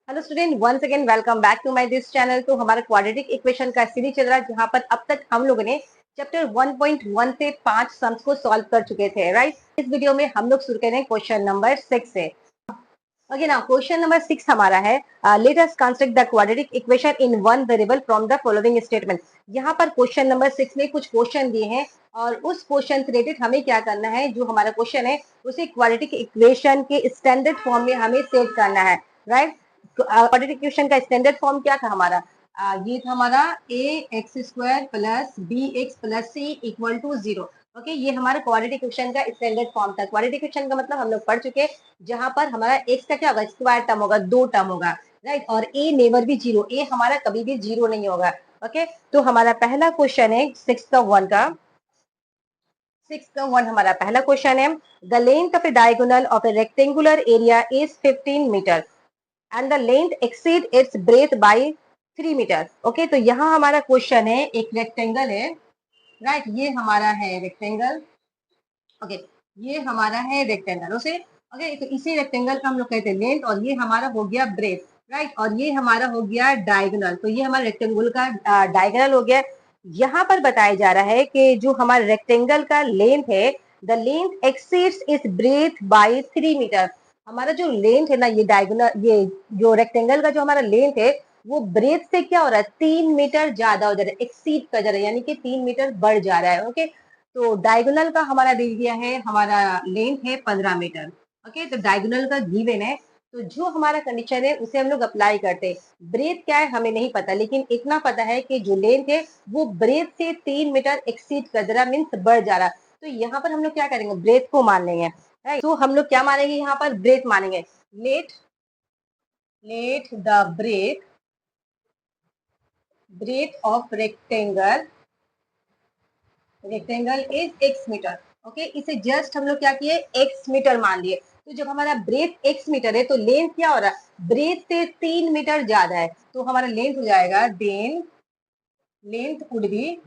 Hello student, once again welcome back to my this channel. तो हमारा quadratic equation का series चल रहा है जहां पर अब तक हम लोगों ने चैप्टर 1.1 से 5 सम्स को सॉल्व कर चुके थे, राइट। इस वीडियो में हम लोग शुरू करें क्वेश्चन नंबर 6 से। ओके, नाउ क्वेश्चन नंबर 6 हमारा है, let us construct the quadratic equation in one variable from the following statement. यहाँ पर क्वेश्चन नंबर 6 में कुछ क्वेश्चन दिए हैं और उस क्वेश्चन से रिलेटेड हमें क्या करना है, जो हमारा क्वेश्चन है उसे क्वाड्रेटिक इक्वेशन के स्टैंडर्ड फॉर्म में हमें सेट करना है, राइट। क्वाड्रेटिक इक्वेशन का स्टैंडर्ड फॉर्म क्या था हमारा, ये था हमारा a x square plus b x plus c equal to 0। Okay, ये हमारा क्वाड्रेटिक इक्वेशन का स्टैंडर्ड फॉर्म था। क्वाड्रेटिक इक्वेशन का मतलब हम लोग पढ़ चुके, जहां पर हमारा एक्स का क्या होगा, स्क्वायर टर्म होगा, दो टर्म होगा, राइट। और ए नेवर भी जीरो, ए हमारा कभी भी जीरो नहीं होगा। ओके, तो हमारा पहला क्वेश्चन है सिक्स का वन हमारा पहला क्वेश्चन है, the length of a diagonal of a rectangular area is 15 metre and the length exceed its breadth by 3 metre. Okay, तो यहाँ हमारा क्वेश्चन है, एक रेक्टेंगल है, राइट, ये हमारा है रेक्टेंगल। ओके, ये हमारा है रेक्टेंगल उसे। ओके, तो इसी रेक्टेंगल का हम लोग कहते हैं लेंथ, और ये हमारा हो गया ब्रेथ, राइट, और ये हमारा हो गया डायगोनल। तो ये हमारा रेक्टेंगल का डायगोनल हो गया। यहाँ पर बताया जा रहा है कि जो हमारा रेक्टेंगल का लेंथ है, द लेंथ एक्सीड्स इस ब्रेथ बाय 3 मीटर। हमारा जो लेंथ है ना, ये डायगोनल, ये जो रेक्टेंगल का जो हमारा लेंथ है, वो ब्रेथ से क्या हो रहा है, 3 मीटर ज्यादा हो जा रहा है, एक्सीड कर जा रहा है, यानी कि 3 मीटर बढ़ जा रहा है। ओके, तो डायगोनल का हमारा दे दिया है, हमारा लेंथ है 15 मीटर। ओके, तो डायगोनल का गिवन है, तो जो हमारा कंडीशन है उसे हम लोग अप्लाई करते हैं। ब्रेथ क्या है हमें नहीं पता, लेकिन इतना पता है कि जो लेंथ है वो ब्रेथ से 3 मीटर एक्सीड कर रहा, मीन्स बढ़ जा रहा। तो यहाँ पर हम लोग क्या करेंगे, ब्रेथ को मान लेंगे, राइट। तो हम लोग क्या मानेंगे, यहाँ पर ब्रेथ मानेंगे। Let let the breadth of rectangle is x metre. Okay, इसे जस्ट हम लोग क्या किए, एक्स मीटर मान लिए। तो जब हमारा ब्रेथ एक्स मीटर है तो लेंथ क्या हो रहा है, ब्रेथ से 3 मीटर ज्यादा है, तो हमारा लेंथ हो जाएगा, देन लेंथ वुड बी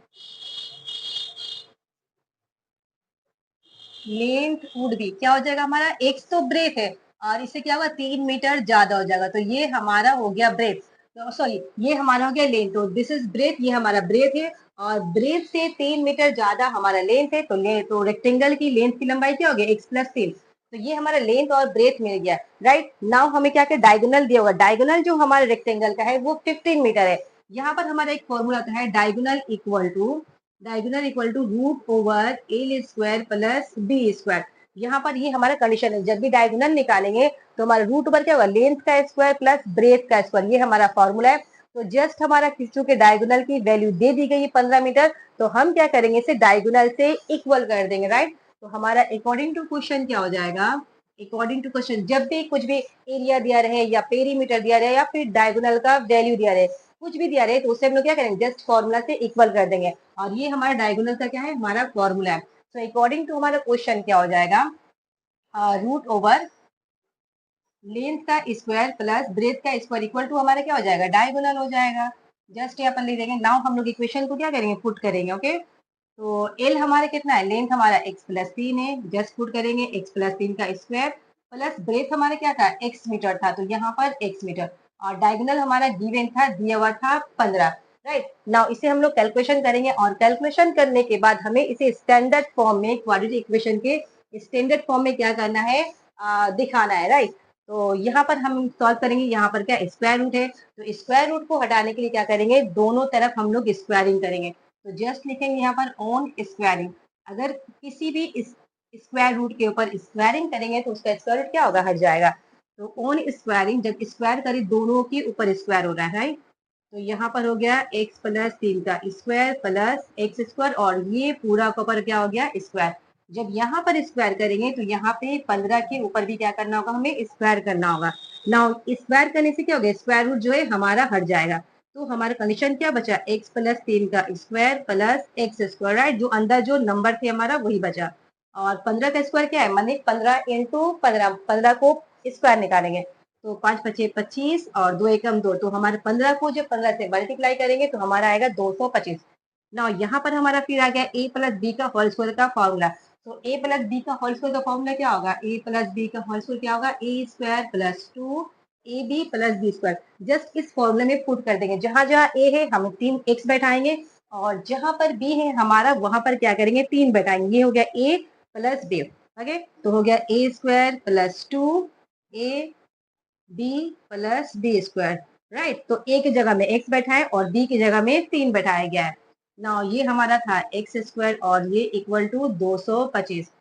क्या हो जाएगा हमारा, एक्स तो ब्रेथ है और इससे क्या होगा, 3 मीटर ज्यादा हो जाएगा। तो ये हमारा हो गया ब्रेथ, तो सॉरी, ये हमारा हो गया लेंथ। तो दिस इज ब्रेथ, ये हमारा ब्रेथ है, और ब्रेथ से 3 मीटर ज्यादा हमारा लेंथ है। तो रेक्टेंगल की लेंथ की लंबाई क्या हो गया, एक्स प्लस 3। तो ये हमारा लेंथ और ब्रेथ मिल गया, राइट। नाउ हमें क्या क्या डायगोनल दिया होगा, डायगोनल जो हमारे रेक्टेंगल का है वो 15 मीटर है। यहाँ पर हमारा एक फॉर्मूला होता है, diagonal equal to root over a square plus b square. यहाँ पर ये हमारा कंडीशन है, जब भी डायगोनल निकालेंगे तो हमारा रूट ओवर क्या होगा, लेंथ का स्क्वायर प्लस ब्रेथ का स्क्वायर, ये हमारा फॉर्मूला है। तो जस्ट हमारा किसी के डायगोनल की वैल्यू दे दी गई है 15 मीटर, तो हम क्या करेंगे, इसे डायगोनल से इक्वल कर देंगे, राइट। तो हमारा अकॉर्डिंग टू क्वेश्चन क्या हो जाएगा, अकॉर्डिंग टू क्वेश्चन जब भी कुछ भी एरिया दिया रहे या पेरीमीटर दिया रहे या फिर डायगोनल का वैल्यू दिया रहे, कुछ भी दिया रहे, तो उसे हम लोग क्या करेंगे, जस्ट फॉर्मूला से इक्वल कर देंगे। और ये हमारा डायगोनल का क्या है, हमारा फॉर्मूला है। तो अकॉर्डिंग टू हमारा क्वेश्चन क्या हो जाएगा, रूट ओवर लेंथ का स्क्वायर प्लस ब्रेथ का स्क्वायर इक्वल टू हमारा क्या हो जाएगा, डायगोनल हो जाएगा। जस्ट ये अपन लिख देंगे। नाउ हम लोग इक्वेशन को क्या करेंगे, पुट करेंगे। ओके, तो एल हमारा कितना है, लेंथ हमारा एक्स प्लस 3 है, जस्ट पुट करेंगे एक्स प्लस 3 का स्क्वायर प्लस ब्रेथ हमारा क्या था, एक्स मीटर था, तो यहाँ पर एक्स मीटर, और डायगोनल हमारा गिवन था, दिया हुआ था 15, राइट। नाउ इसे हम लोग कैलकुलेशन करेंगे, और कैलकुलेशन करने के बाद हमें इसे स्टैंडर्ड फॉर्म में, क्वाड्रेटिक इक्वेशन के स्टैंडर्ड फॉर्म में क्या करना है, दिखाना है, राइट। तो यहाँ पर हम सॉल्व करेंगे, यहाँ पर क्या स्क्वायर रूट है, तो स्क्वायर रूट को हटाने के लिए क्या करेंगे, दोनों तरफ हम लोग स्क्वायरिंग करेंगे। तो जस्ट लिखेंगे यहाँ पर ऑन स्क्वायरिंग। अगर किसी भी स्क्वायर रूट के ऊपर स्क्वायरिंग करेंगे तो उसका स्क्वायर रूट क्या होगा, हट जाएगा। तो ऑन स्क्वायरिंग, जब स्क्वायर करें दोनों के ऊपर स्क्वायर हो रहा है, तो यहाँ पर हो गया एक्स प्लस 3 का स्क्वायर प्लस एक्स स्क्वायर, और ये पूरा का ऊपर क्या हो गया, स्क्वायर। जब यहाँ पर स्क्वायर करेंगे तो यहाँ पे 15 के ऊपर भी क्या करना होगा, हमें स्क्वायर करना होगा। नाउ स्क्वायर करने से क्या हो गया, स्क्वायर रूट जो है हमारा हट जाएगा। तो हमारा कंडीशन क्या बचा, एक्स प्लस 3 का square plus x square, right. जो अंदर जो नंबर थे हमारा वही बचा, और 15 का स्क्वायर क्या है, माने 15 इंटू 15, 15 को स्क्वायर निकालेंगे तो 5 पचे 25 और 2 एकम 2, तो हमारे 15 को जब 15 से मल्टीप्लाई करेंगे तो हमारा आएगा 225। ना यहाँ पर हमारा फिर आ गया ए प्लस बी का होल स्क्वायर का फॉर्मूला। तो ए प्लस बी का होल स्क्वायर का फॉर्मूला क्या होगा, ए प्लस बी का होल स्क्वायर क्या होगा, a square plus 2 a b plus b square, just इस फॉर्मूले में पुट कर देंगे। जहां जहां ए है हम 3x बैठाएंगे और जहां पर बी है हमारा वहां पर क्या करेंगे 3 बैठाएंगे। ये हो गया ए प्लस बी। ओके, तो हो गया a square plus 2 a b plus b square. Right, तो ए की जगह में x बैठाए और बी की जगह में 3 बैठाया गया है। नाउ ये हमारा था एक्स स्क्वायर और ये इक्वल टू 225।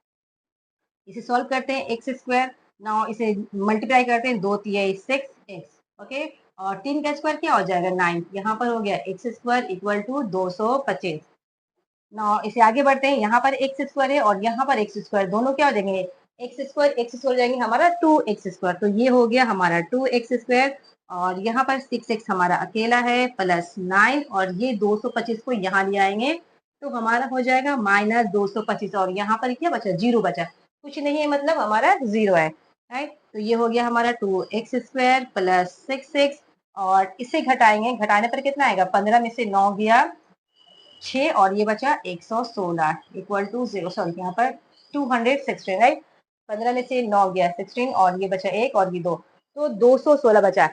इसे सॉल्व करते हैं एक्स स्क्वायर। नाउ इसे मल्टीप्लाई करते हैं, 2 3 6 एक्स। ओके, और 3 का स्क्वायर क्या हो जाएगा 9। यहाँ पर हो गया x square equal to 225। Now इसे आगे बढ़ते हैं, यहाँ पर एक्स स्क्वायर है और यहाँ पर एक्स स्क्वायर, दोनों क्या हो जाएंगे एक्स स्क्वायर जाएंगे हमारा 2x स्क्वायर। तो ये हो गया हमारा 2x स्क्वायर और यहाँ पर 6x हमारा अकेला है प्लस 9 और ये 225 को यहाँ ले आएंगे तो हमारा हो जाएगा -225 और यहाँ पर क्या बचा, जीरो बचा, कुछ नहीं है मतलब हमारा जीरो है। राइट, तो ये हो गया हमारा 2x स्क्वायर प्लस 6x और इसे घटाएंगे, घटाने पर कितना आएगा, 15 में से 9 गया 6 और ये बचा 116 इक्वल टू 0, सॉरी यहाँ पर 216। राइट, 15 में से 9 गया 16 और ये बचा 1 और ये 2, तो 216 बचा।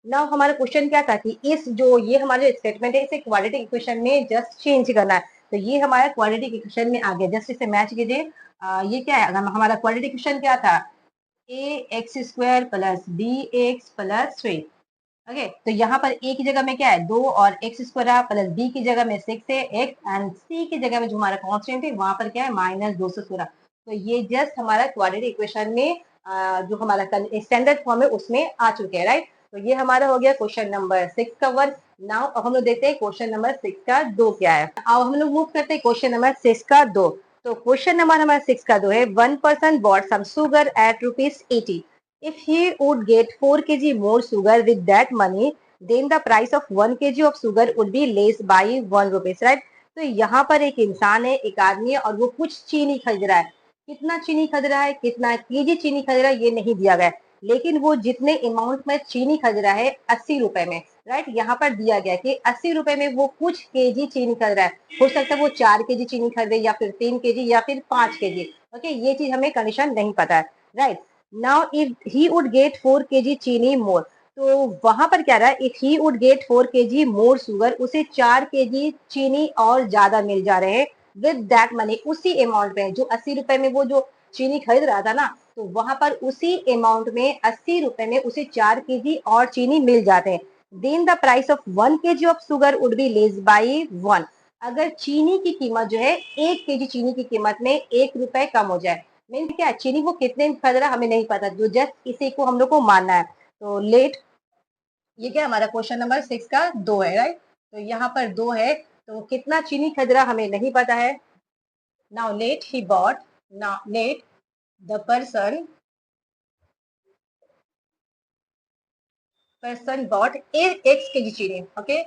नाउ हमारा क्वेश्चन क्या था कि इस जो ये हमारा स्टेटमेंट है इसे क्वाड्रेटिक इक्वेशन में जस्ट चेंज करना है। तो ये हमारा क्वाड्रेटिक इक्वेशन में आ गया, जस्ट इसे मैच कीजिए। ये क्या है, हमारा क्वाड्रेटिक इक्वेशन क्या था, a x square plus b x plus 3। Okay, तो यहाँ पर ए की जगह में क्या है 2 और एक्स स्क्वायर प्लस बी की जगह में 6 है एक्स एंड सी की जगह में जो हमारा कांस्टेंट है वहां पर क्या है -216। तो ये जस्ट हमारा क्वाड्रेटिक इक्वेशन में जो हमारा स्टैंडर्ड फॉर्म है उसमें आ चुके हैं। राइट, तो ये हमारा हो गया क्वेश्चन नंबर 6 कवर। नाउ अब हम लोग देखते हैं क्वेश्चन नंबर 6 का 2 क्या है। अब हम लोग मूव करते हैं क्वेश्चन नंबर 6 का 2। तो क्वेश्चन नंबर हमारा 6 का 2 है, 1 person bought some sugar at ₹80. If he would get 4 kg more sugar with that money, then the price of 1 kg of sugar would be less by 1 rupees, right? तो यहाँ पर एक इंसान है, एक आदमी है और वो कुछ चीनी खरीद रहा है। कितना चीनी खरीद रहा है, कितना केजी चीनी खरीद रहा है ये नहीं दिया गया है, लेकिन वो जितने अमाउंट में चीनी खरीद रहा है 80 रुपए में। राइट, यहाँ पर दिया गया कि 80 रुपए में वो कुछ केजी चीनी खरीद रहा है। हो सकता है वो 4 केजी चीनी खरीदे या फिर 3 केजी या फिर 5 केजी। ओके, ये चीज हमें कंडीशन नहीं पता है। Right, now if he would get 4 KG चीनी मोर, तो वहां पर क्या रहा है, if he would get 4 KG more sugar, उसे 4 केजी चीनी और ज्यादा मिल जा रहे हैं विद दैट मनी, उसी अमाउंट में जो 80 रुपए में वो जो चीनी खरीद रहा था ना, तो वहां पर उसी अमाउंट में 80 रुपए में उसे 4 केजी और चीनी मिल जाते हैं। Then the price of 1 KG of sugar would be less by 1। अगर चीनी की कीमत जो है 1 केजी चीनी की कीमत में 1 रुपए कम हो जाए, मीन क्या चीनी वो कितने में खरीद रहा है हमें नहीं पता, जो जस्ट इसी को हम लोग को मानना है। तो लेट, ये क्या हमारा क्वेश्चन नंबर 6 का 2 है। राइट, तो यहाँ पर 2 है, तो कितना चीनी खरीद रहा हमें नहीं पता है। Now let he bought, now let the person bought x KG चीनी। Okay,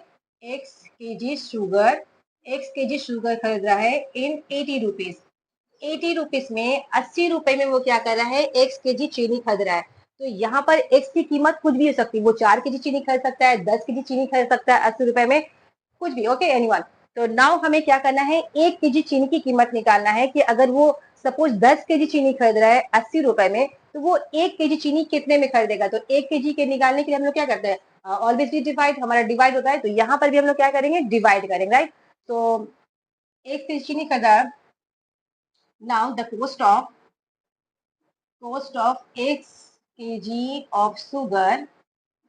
x KG sugar, x KG sugar खरीद रहा है इन 80 रुपीज। 80 रुपीज में 80 रुपए में वो क्या कर रहा है, x केजी चीनी खरीद रहा है। तो यहाँ पर x की कीमत कुछ भी हो सकती है, वो 4 केजी चीनी खरीद सकता है, 10 केजी चीनी खरीद सकता है 80 रुपए में, कुछ भी। Okay, anyone. तो नाउ हमें क्या करना है, 1 केजी चीनी की कीमत निकालना है कि अगर वो सपोज 10 केजी चीनी खरीद रहा है 80 रुपए में, तो वो 1 केजी चीनी कितने में खरीदेगा। तो 1 केजी के निकालने के लिए हम लोग क्या करते हैं, ऑलवेज डिवाइड, हमारा डिवाइड होता है, तो यहाँ पर भी हम लोग क्या करेंगे, डिवाइड करेंगे। राइट, तो 1 केजी चीनी खरीदा, now the cost of x kg of sugar,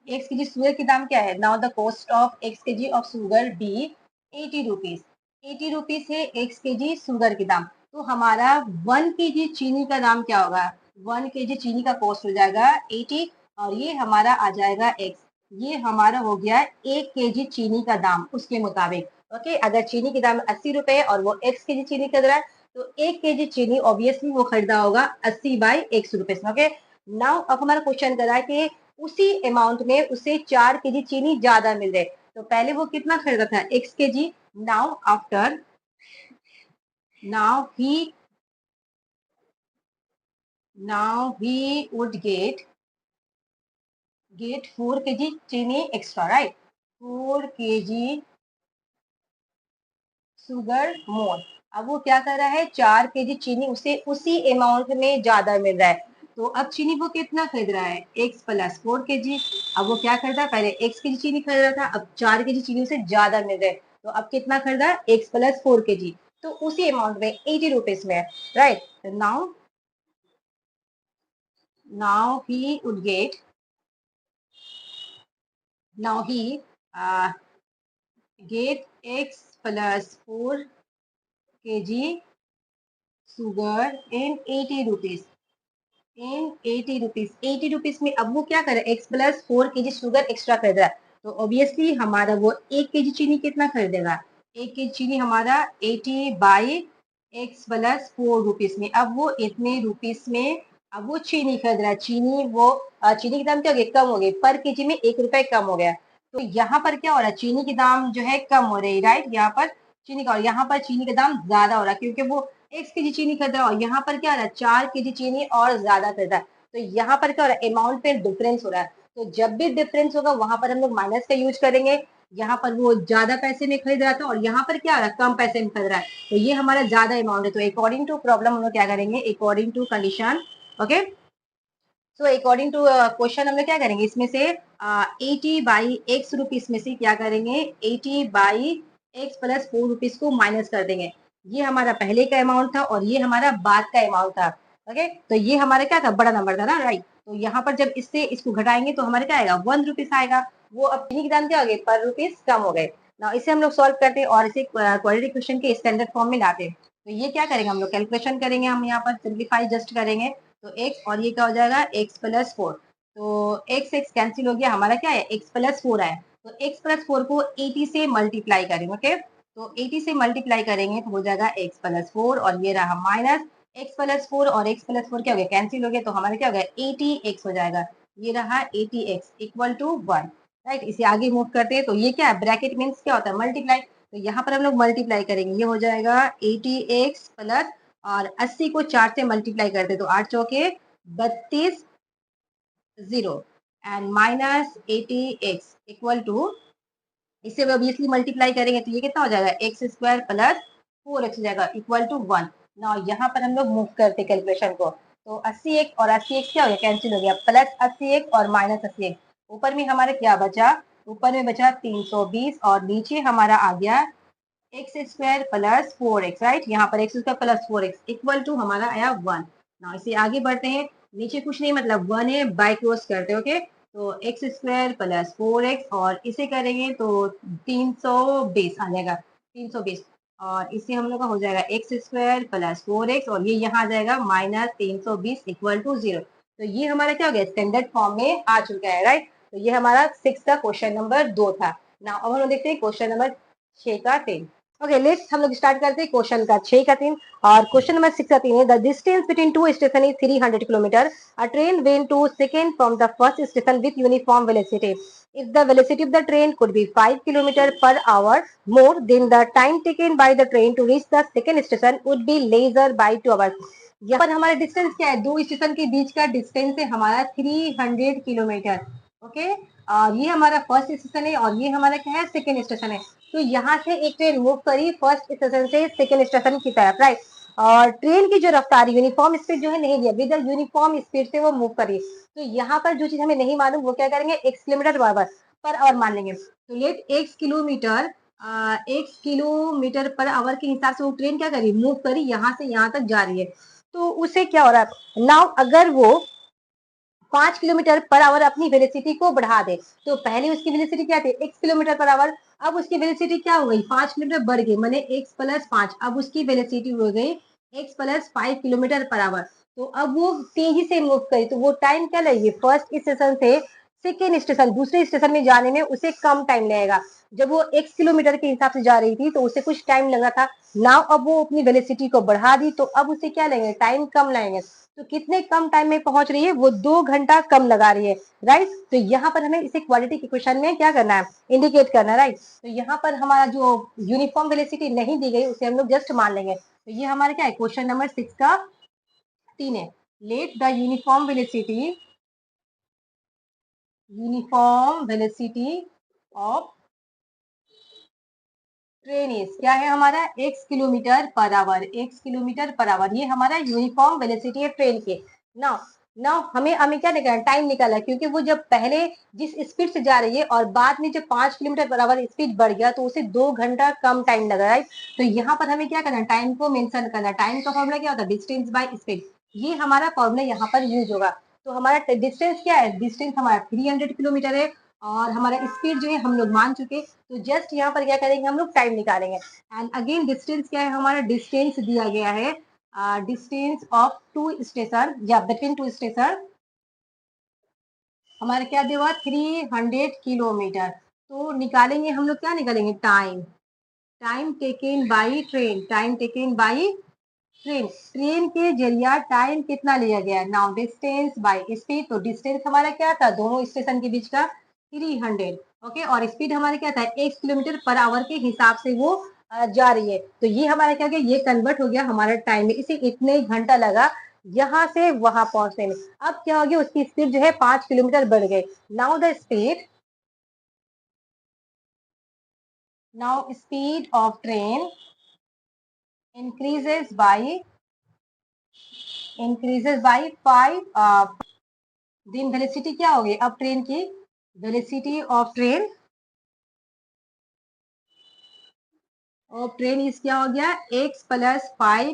x kg sugar की दाम क्या है, now the cost of x kg of sugar be 80 rupees. 80 rupees है x kg शुगर की दाम, तो हमारा 1 केजी चीनी का दाम क्या होगा, 1 केजी चीनी का कॉस्ट हो जाएगा 80 और ये हमारा आ जाएगा x। ये हमारा हो गया 1 केजी चीनी का दाम उसके मुताबिक। ओके, अगर चीनी की दाम 80 रुपए और वो x केजी चीनी खरीद रहा है, तो 1 केजी चीनी ऑब्वियसली वो खरीदा होगा 80/100 रुपए में। ओके, नाउ अब हमारा क्वेश्चन कर रहा है कि उसी अमाउंट में उसे 4 केजी चीनी ज्यादा मिल रहे, तो पहले वो कितना खरीदा था, x KG. Now after, now he would get 4 KG चीनी एक्स्ट्रा। राइट, 4 केजी शुगर मोर। अब वो क्या कर रहा है, 4 केजी चीनी उसे उसी अमाउंट में ज्यादा मिल रहा है। तो अब चीनी वो कितना खरीद रहा है, x प्लस 4 kg। अब वो क्या खरीदा, पहले x kg चीनी खरीद रहा था, अब 4 kg चीनी उसे ज्यादा मिल रहा है, तो अब कितना खरीदा, x प्लस 4 kg। तो उसी अमाउंट में 80 रुपीज में है, right. Now he would get, now he get x plus 4 kg sugar in 80 rupees, in 80 rupees. 80 rupees में अब वो क्या करे, x plus 4 kg sugar extra खरीद रहा है, तो ऑब्वियसली हमारा वो 1 kg चीनी कितना खरीदेगा, 1 kg चीनी हमारा 80 बाई x प्लस 4 रुपीज में। अब वो इतने रुपीज में अब वो चीनी खरीद रहा है, चीनी वो चीनी के दाम क्या हो गए, कम हो गए, पर केजी में 1 रुपए कम हो गया। तो यहाँ पर क्या हो रहा है, चीनी के दाम जो है कम हो रहे हैं, राइट। यहाँ पर चीनी का, और यहाँ पर चीनी का दाम ज्यादा हो रहा है क्योंकि वो x kg चीनी खरीद रहा है, और यहाँ पर क्या हो रहा है, 4 kg चीनी और ज्यादा खरीद रहा है। तो यहाँ पर क्या हो रहा है, अमाउंट पे डिफरेंस हो रहा है। तो जब भी डिफरेंस होगा वहां पर हम लोग माइनस का यूज करेंगे। यहाँ पर वो ज्यादा पैसे में खरीद रहा था और यहाँ पर क्या हो रहा है, कम पैसे में खरीद रहा है, तो ये हमारा ज्यादा अमाउंट है। तो अकॉर्डिंग टू प्रॉब्लम हम लोग क्या करेंगे, according to condition, okay. So according to question हम लोग क्या करेंगे, इसमें से 80 बाई एक्स रुपीज में से क्या करेंगे, 80 बाई एक्स प्लस 4 रुपीज को माइनस कर देंगे। ये हमारा पहले का अमाउंट था और ये हमारा बाद का अमाउंट था, ओके। तो ये हमारा क्या था, बड़ा नंबर था ना, राइट। तो यहाँ पर जब इससे इसको घटाएंगे तो हमारे क्या आएगा, 1 रुपीज आएगा। वो अब चीनी के दाम क्या हो गए, पर रुपीज कम हो गए ना। इसे हम लोग सॉल्व करते हैं और इसे क्वाड्रेटिक क्वेश्चन के स्टैंडर्ड फॉर्म में लाते हैं। तो ये क्या करेंगे, हम लोग कैलकुलेशन करेंगे, हम यहाँ पर सिंप्लीफाई जस्ट करेंगे। तो x और ये क्या हो जाएगा, x प्लस 4। तो x x कैंसिल हो गया, हमारा क्या है, x प्लस 4 आया। तो x प्लस 4 को 80 से मल्टीप्लाई करेंगे, ओके। तो 80 से मल्टीप्लाई करेंगे तो हो जाएगा x प्लस 4, और ये रहा माइनस x प्लस 4, और x प्लस 4 क्या हो गया, कैंसिल हो गया, तो हमारा क्या हो गया, 80x हो जाएगा। ये रहा 80x इक्वल टू 1, राइट। इसे आगे मूव करते हैं, तो ये क्या है, ब्रैकेट मीन्स क्या होता है, मल्टीप्लाई। तो यहाँ पर हम लोग मल्टीप्लाई करेंगे, ये हो जाएगा 80x प्लस, और 80 को 4 से मल्टीप्लाई करते तो 8 चौके 32 0, and minus 80x equal to, इसे ऑब्वियसली मल्टीप्लाई करेंगे तो ये कितना हो जाएगा, एक्स स्क्वायर प्लस 4x हो जाएगा इक्वल टू 1। ना यहाँ पर हम लोग मूव करते कैलकुलेशन को, तो 80x और 80x क्या हो गया, कैंसिल हो गया, प्लस 80x और माइनस 80x। ऊपर में हमारे क्या बचा, ऊपर में बचा 320, और नीचे हमारा आ गया x square plus 4x, right. यहाँ पर x square plus 4x equal to हमारा आया 1। ना इसे आगे बढ़ते हैं, नीचे कुछ नहीं मतलब 1 है, बाय क्रॉस करते हैं, ओके। तो एक्स स्क्वायर प्लस 4x, और इसे करेंगे तो 320 आ जाएगा, 320। और इसे हम लोग का हो जाएगा एक्स स्क्वायर प्लस 4x, और ये यहाँ आ जाएगा माइनस 320 इक्वल टू 0। तो ये हमारा क्या हो गया, स्टैंडर्ड फॉर्म में आ चुका है, राइट। तो ये हमारा 6 का क्वेश्चन नंबर 2 था। ना अब हम लोग देखते हैं क्वेश्चन नंबर 6 का 3। ओके, लेट्स हम लोग स्टार्ट करते हैं क्वेश्चन का 6 का 3। और क्वेश्चन नंबर 6 का 3 है, the distance between two station is 300 kilometre. A train when to second from the first station with uniform velocity. If the velocity of the train could be 5 kilometer per hour more, then the time taken by the train to reach the second station would be lesser by 2 hours. यहाँ पर हमारा distance क्या है, दो station के बीच का distance है हमारा 300 किलोमीटर, ओके। और ये हमारा फर्स्ट स्टेशन है और ये हमारा क्या है, सेकेंड स्टेशन है। तो यहाँ से एक ट्रेन मूव करी फर्स्ट स्टेशन से सेकेंड स्टेशन की तरफ, राइट। और ट्रेन की जो रफ्तार यूनिफॉर्म स्पीड जो है नहीं दिया, विद यूनिफॉर्म स्पीड से वो मूव करी। तो यहाँ पर जो चीज हमें नहीं मालूम वो क्या करेंगे, x किलोमीटर पर आवर मान लेंगे। तो let x kilometre per hour के हिसाब से वो ट्रेन क्या करी, मूव करी, यहाँ से यहाँ तक जा रही है। तो उसे क्या हो रहा है नाउ, अगर वो 5 किलोमीटर पर आवर अपनी वेलोसिटी को बढ़ा दे, तो पहले उसकी वेलोसिटी क्या थी, x किलोमीटर पर आवर। अब उसकी वेलोसिटी क्या हो गई, 5 किलोमीटर बढ़ गई, मैंने x प्लस 5, अब उसकी वेलोसिटी हो गई x plus 5 kilometre per our. तो अब वो तेजी से मूव करी, तो वो टाइम क्या लगेगी, फर्स्ट स्टेशन से सेकेंड स्टेशन दूसरे स्टेशन में जाने में उसे कम टाइम लगेगा। जब वो x किलोमीटर के हिसाब से जा रही थी तो उसे कुछ टाइम लग रहा था। नाउ अब वो अपनी वेलोसिटी को बढ़ा दी, तो अब उसे क्या लगेगा, टाइम कम लगेंगे। तो कितने कम टाइम में पहुंच रही है, वो 2 घंटा कम लगा रही है, राइट। तो यहाँ पर हमें इसे क्वालिटी इक्वेशन में क्या करना है, इंडिकेट करना है, राइट। तो यहाँ पर हमारा जो यूनिफॉर्म वेलोसिटी नहीं दी गई उसे हम लोग जस्ट मान लेंगे। तो ये हमारा क्या है, क्वेश्चन नंबर 6 का 3 है। Let the uniform velocity of train is, क्या है हमारा, x kilometre per our, x kilometre per our, ये हमारा यूनिफॉर्म वेलोसिटी है ट्रेन के। ना नाउ हमें हमें क्या निकालना, टाइम निकालना है, क्योंकि वो जब पहले जिस स्पीड से जा रही है और बाद में जब 5 किलोमीटर पर आवर स्पीड बढ़ गया तो उसे 2 घंटा कम टाइम लगा, राइट। तो यहाँ पर हमें क्या करना है, टाइम को मेंशन करना है। टाइम का फॉर्मूला क्या होता है, डिस्टेंस बाय स्पीड। ये हमारा फॉर्मूला यहाँ पर यूज होगा। तो हमारा डिस्टेंस क्या है, डिस्टेंस हमारा 300 किलोमीटर है और हमारा स्पीड जो है हम लोग मान चुके। तो जस्ट यहाँ पर क्या करेंगे, हम लोग टाइम निकालेंगे। एंड अगेन डिस्टेंस क्या है, हमारा डिस्टेंस दिया गया है, डिस्टेंस ऑफ टू स्टेशन या बिटवीन टू स्टेशन हमारा क्या दिया हुआ, 300 किलोमीटर। तो निकालेंगे हम लोग, क्या निकालेंगे, time. Time taken by train, time taken by train. Train के जरिया टाइम कितना लिया गया है, नाउ डिस्टेंस बाय स्पीड। तो डिस्टेंस हमारा क्या था, दोनों स्टेशन के बीच का 300। ओके, और स्पीड हमारे क्या था, 1 किलोमीटर पर आवर के हिसाब से वो जा रही है। तो ये हमारा क्या गया, ये कन्वर्ट हो गया हमारा टाइम में। इसे इतने घंटा लगा यहाँ से वहां पहुंचने में। अब क्या हो गया, उसकी स्पीड जो है 5 किलोमीटर बढ़ गई। Now the speed, now speed of train increases by increases by 5। दिन वेलोसिटी क्या होगी अब ट्रेन की, वेलोसिटी ऑफ ट्रेन, और ट्रेन इस क्या हो गया, x + 5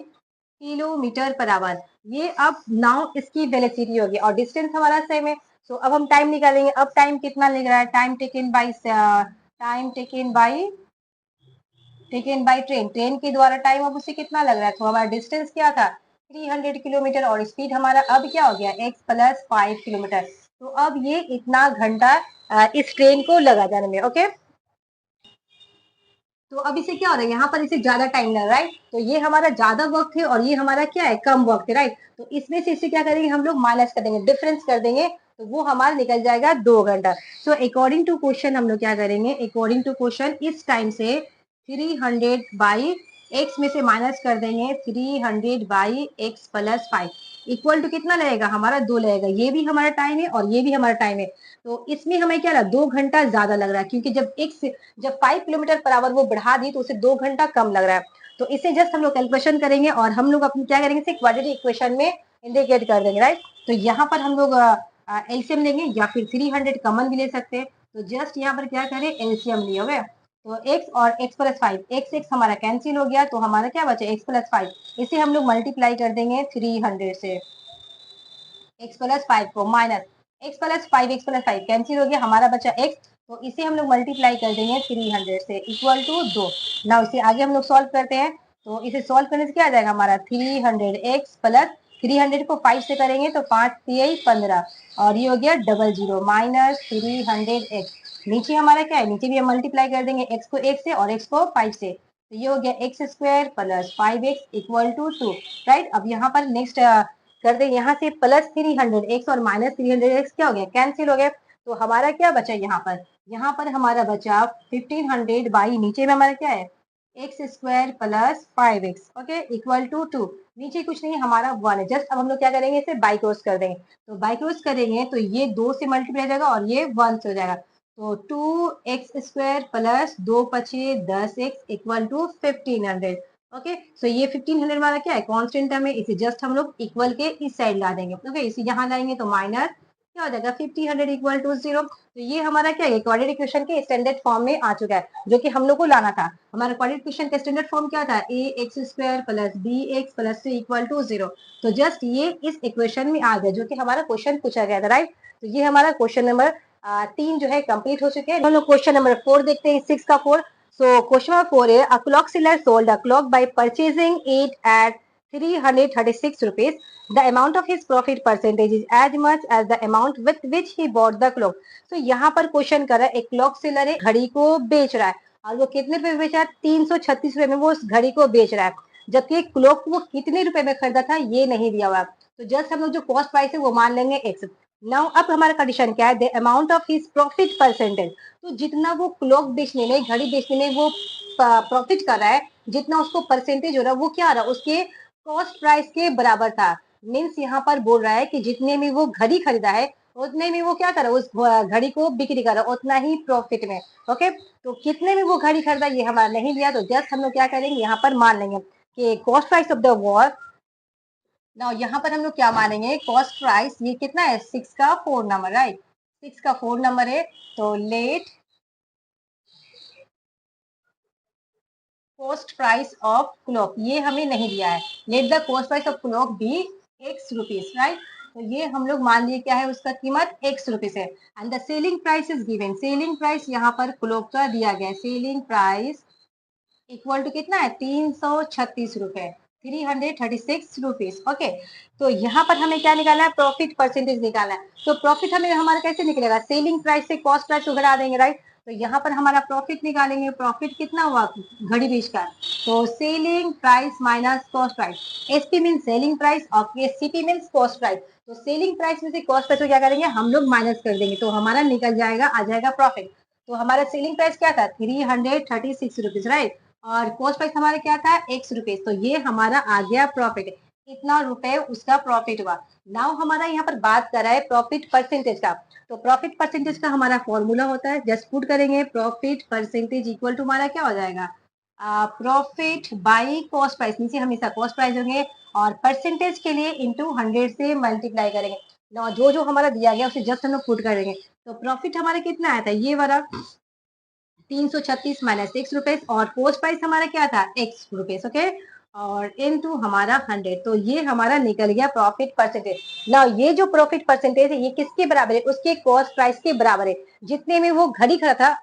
किलोमीटर पर आवर। ये अब नाउ इसकी वेलोसिटी होगी और डिस्टेंस हमारा सेम है। तो अब हम टाइम निकालेंगे। अब टाइम कितना लग रहा है, time taken by train, train के द्वारा टाइम अब उसे कितना लग रहा है। तो हमारा डिस्टेंस क्या था, 300 किलोमीटर, और स्पीड हमारा अब क्या हो गया, x + 5 किलोमीटर। तो अब ये इतना घंटा इस ट्रेन को लगा जाने में। ओके, तो अब इसे क्या हो रहा है, यहाँ पर इसे ज्यादा टाइम लग रहा है, तो ये हमारा ज्यादा वक्त है और ये हमारा क्या है, कम वक्त है, राइट। तो इसमें से इसे क्या करेंगे, हम लोग माइनस कर देंगे, डिफरेंस कर देंगे, तो वो हमारा निकल जाएगा 2 घंटा। सो अकॉर्डिंग टू क्वेश्चन हम लोग क्या करेंगे, अकॉर्डिंग टू क्वेश्चन इस टाइम से 300 एक्स में से माइनस कर देंगे, 300 × x + 5 इक्वल टू कितना लगेगा, हमारा 2 लगेगा। ये भी हमारा टाइम है और ये भी हमारा टाइम है। तो इसमें हमें क्या लगा, 2 घंटा ज्यादा लग रहा है, क्योंकि जब 5 किलोमीटर पर आवर वो बढ़ा दी तो उसे 2 घंटा कम लग रहा है। तो इसे जस्ट हम लोग कैलकुलेशन करेंगे और हम लोग अपनी क्या करेंगे, इसे क्वाड्रेटिक इक्वेशन में इंडिकेट कर देंगे, राइट। तो यहाँ पर हम लोग एलसीएम लेंगे या फिर 300 कॉमन भी ले सकते हैं। तो जस्ट यहाँ पर क्या करें, एलसीएम लिए, हो गया। तो x और x + 5, x हमारा कैंसिल हो गया, तो हमारा क्या बचा, x + 5। इसे हम लोग मल्टीप्लाई कर देंगे 300 से, x + 5 को माइनस x + 5 कैंसिल हो गया, हमारा बचा x। तो इसे हम लोग मल्टीप्लाई कर देंगे 300 से, इक्वल टू 2। ना इसे आगे हम लोग सॉल्व करते हैं। तो इसे सॉल्व करने से क्या आ जाएगा हमारा, 300x प्लस 300 को 5 से करेंगे तो 5×3=15, और ये हो गया 00 माइनस 300x। नीचे हमारा क्या है, नीचे भी हम मल्टीप्लाई कर देंगे, x को 1 से और x को 5 से। तो ये हो गया x² + 5x equal to 2, right. अब यहाँ पर नेक्स्ट कर दे, यहाँ से +300x और -300x क्या हो गया, कैंसिल हो गया। तो हमारा क्या बचा यहाँ पर हमारा बचा 1500 बाई, नीचे में हमारा क्या है, x² + 5x, okay, equal to 2। नीचे कुछ नहीं, हमारा 1 है। जस्ट अब हम लोग क्या करेंगे, इसे बाई क्रॉस कर देंगे। तो बाई क्रॉस करेंगे तो ये 2 से मल्टीप्लाई हो जाएगा और ये 1 से हो जाएगा। तो 2x² + 2×5=10x equal to 1500। Okay, सो ये 1500 हमारा क्या है, कांस्टेंट टर्म है। इसे जस्ट हम लोग इक्वल के इस साइड ला देंगे। ओके, इसे यहाँ लाएंगे तो माइनस क्या हो जाएगा, 1500 इक्वल टू 0। तो ये हमारा क्या है, क्वाड्रेटिक इक्वेशन के स्टैंडर्ड फॉर्म में आ चुका है, जो कि हम लोग को लाना था। हमारा क्वाड्रेटिक इक्वेशन का स्टैंडर्ड फॉर्म क्या था, ax² + bx + c equal to 0। तो जस्ट ये इस इक्वेशन में आ गया, जो कि हमारा क्वेश्चन पूछा गया था, राइट। तो ये हमारा क्वेश्चन नंबर 3 जो है कंप्लीट हो चुके हैं। हम लोग क्वेश्चन नंबर 4 देखते हैं, 6 का 4। So question number 4 is a clock seller sold a clock by purchasing it at 336 rupees. The amount of his profit percentage is as much as the amount with which he bought the clock. So यहाँ पर question कर रहा है, एक clock seller है, घड़ी को बेच रहा है, और वो कितने रुपए में बेच रहा है, 336 रुपए में वो उस घड़ी को बेच रहा है। जबकि क्लॉक वो कितने रुपए में खरीदा था ये नहीं दिया हुआ। तो जस्ट हम लोग जो कॉस्ट प्राइस है वो मान लेंगे x। नाउ अब हमारा कंडीशन क्या है, the amount of his profit percentage. तो जितना वो क्लॉक बेचने में, घड़ी बेचने में वो प्रॉफिट कर रहा है, जितना उसको परसेंटेज हो रहा है, वो क्या आ रहा है, उसके कॉस्ट प्राइस के बराबर था। मीन्स यहाँ पर बोल रहा है कि जितने में वो घड़ी खरीदा है उतने में वो क्या कर रहा है, उस घड़ी को बिक्री कर रहा है उतना ही प्रॉफिट में। ओके, तो कितने में वो घड़ी खरीदा ये हमारा नहीं लिया, तो जस्ट हम लोग क्या करेंगे, यहाँ पर मान लेंगे कि cost price of the war ना यहाँ पर हम लोग क्या मानेंगे, कॉस्ट प्राइस ये कितना है, 6 का 4 नंबर, राइट, 6 का 4 नंबर है। तो let cost price of clock ये हमें नहीं दिया है, let the cost price of clock be x rupees, right. तो ये हम लोग मान लिए क्या है, उसका कीमत एक्स रुपीज है। And the selling price is given, selling price यहाँ पर क्लॉक का दिया गया है, सेलिंग प्राइस इक्वल टू कितना है, 336 रुपए, 336 रुपीज, ओके। तो यहाँ पर हमें क्या निकालना है, प्रॉफिट परसेंटेज निकालना है। तो प्रॉफिट हमें हमारा कैसे निकलेगा, सेलिंग प्राइस से कॉस्ट प्राइस को घटा देंगे, राइट। तो यहाँ पर हमारा प्रॉफिट निकालेंगे, प्रॉफिट कितना हुआ घड़ी बीच का, तो selling price minus cost price, SP mean selling price और सीपी मीन कॉस्ट प्राइस। तो सेलिंग प्राइस में से कॉस्ट प्राइस को क्या करेंगे, हम लोग माइनस कर देंगे, तो हमारा निकल जाएगा, आ जाएगा प्रॉफिट। तो हमारा सेलिंग प्राइस क्या था, 336 रुपीज, राइट, और कॉस्ट प्राइस हमारा क्या था, एक्स रुपीज। तो ये हमारा आ गया प्रॉफिट, इतना रुपए उसका प्रॉफिट हुआ। नाउ हमारा यहाँ पर बात कर रहा है प्रॉफिट परसेंटेज का। तो प्रॉफिट परसेंटेज का हमारा फॉर्मूला होता है, जस्ट पुट करेंगे प्रॉफिट परसेंटेज इक्वल टू हमारा क्या हो जाएगा, प्रॉफिट बाई कॉस्ट प्राइस, नीचे हमेशा कॉस्ट प्राइस होंगे, और परसेंटेज के लिए इंटू 100 से मल्टीप्लाई करेंगे। ना जो जो हमारा दिया गया उसे जस्ट हम लोग पुट करेंगे। तो प्रॉफिट हमारा कितना आया था, ये वाला 336 माइनस एक्स रुपीज, और पोस्ट प्राइस हमारा क्या था, एक्स रुपीज, ओके, और इनटू हमारा 100। तो ये हमारा निकल गया प्रॉफिट परसेंटेज। ना ये जो प्रॉफिट परसेंटेज है ये किसके बराबर है, उसके कॉस्ट प्राइस के बराबर है। जितने में वो घड़ी खरीदा था,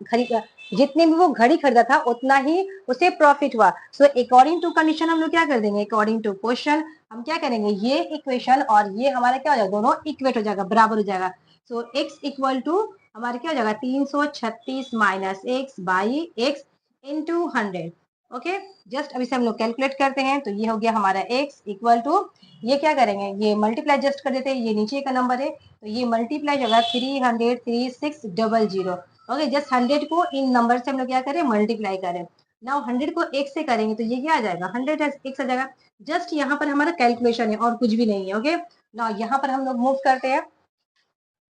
जितने में वो घड़ी खरीदा था उतना ही उसे प्रॉफिट हुआ। सो अकॉर्डिंग टू कंडीशन हम लोग क्या कर देंगे, अकॉर्डिंग टू क्वेश्चन हम क्या करेंगे, ये इक्वेशन और ये हमारा क्या हो जाएगा, दोनों इक्वेट हो जाएगा, बराबर हो जाएगा। सो एक्स इक्वल टू हमारे क्या हो जाएगा, 336 minus x by x into 100, okay. Just अभी से हम लोग कैलकुलेट करते हैं, तो ये हो गया हमारा एक्स इक्वल टू, ये क्या करेंगे, ये मल्टीप्लाई जस्ट कर देते हैं, ये नीचे का नंबर है तो ये मल्टीप्लाई होगा 336,000, ओके। जस्ट 100 को इन नंबर से हम लोग क्या करें, मल्टीप्लाई करें। नाउ 100 को एक से करेंगे तो ये क्या आ जाएगा, 100 एक आ जाएगा। जस्ट यहाँ पर हमारा कैलकुलेशन है और कुछ भी नहीं है, ओके। नाउ यहाँ पर हम लोग मूव करते हैं,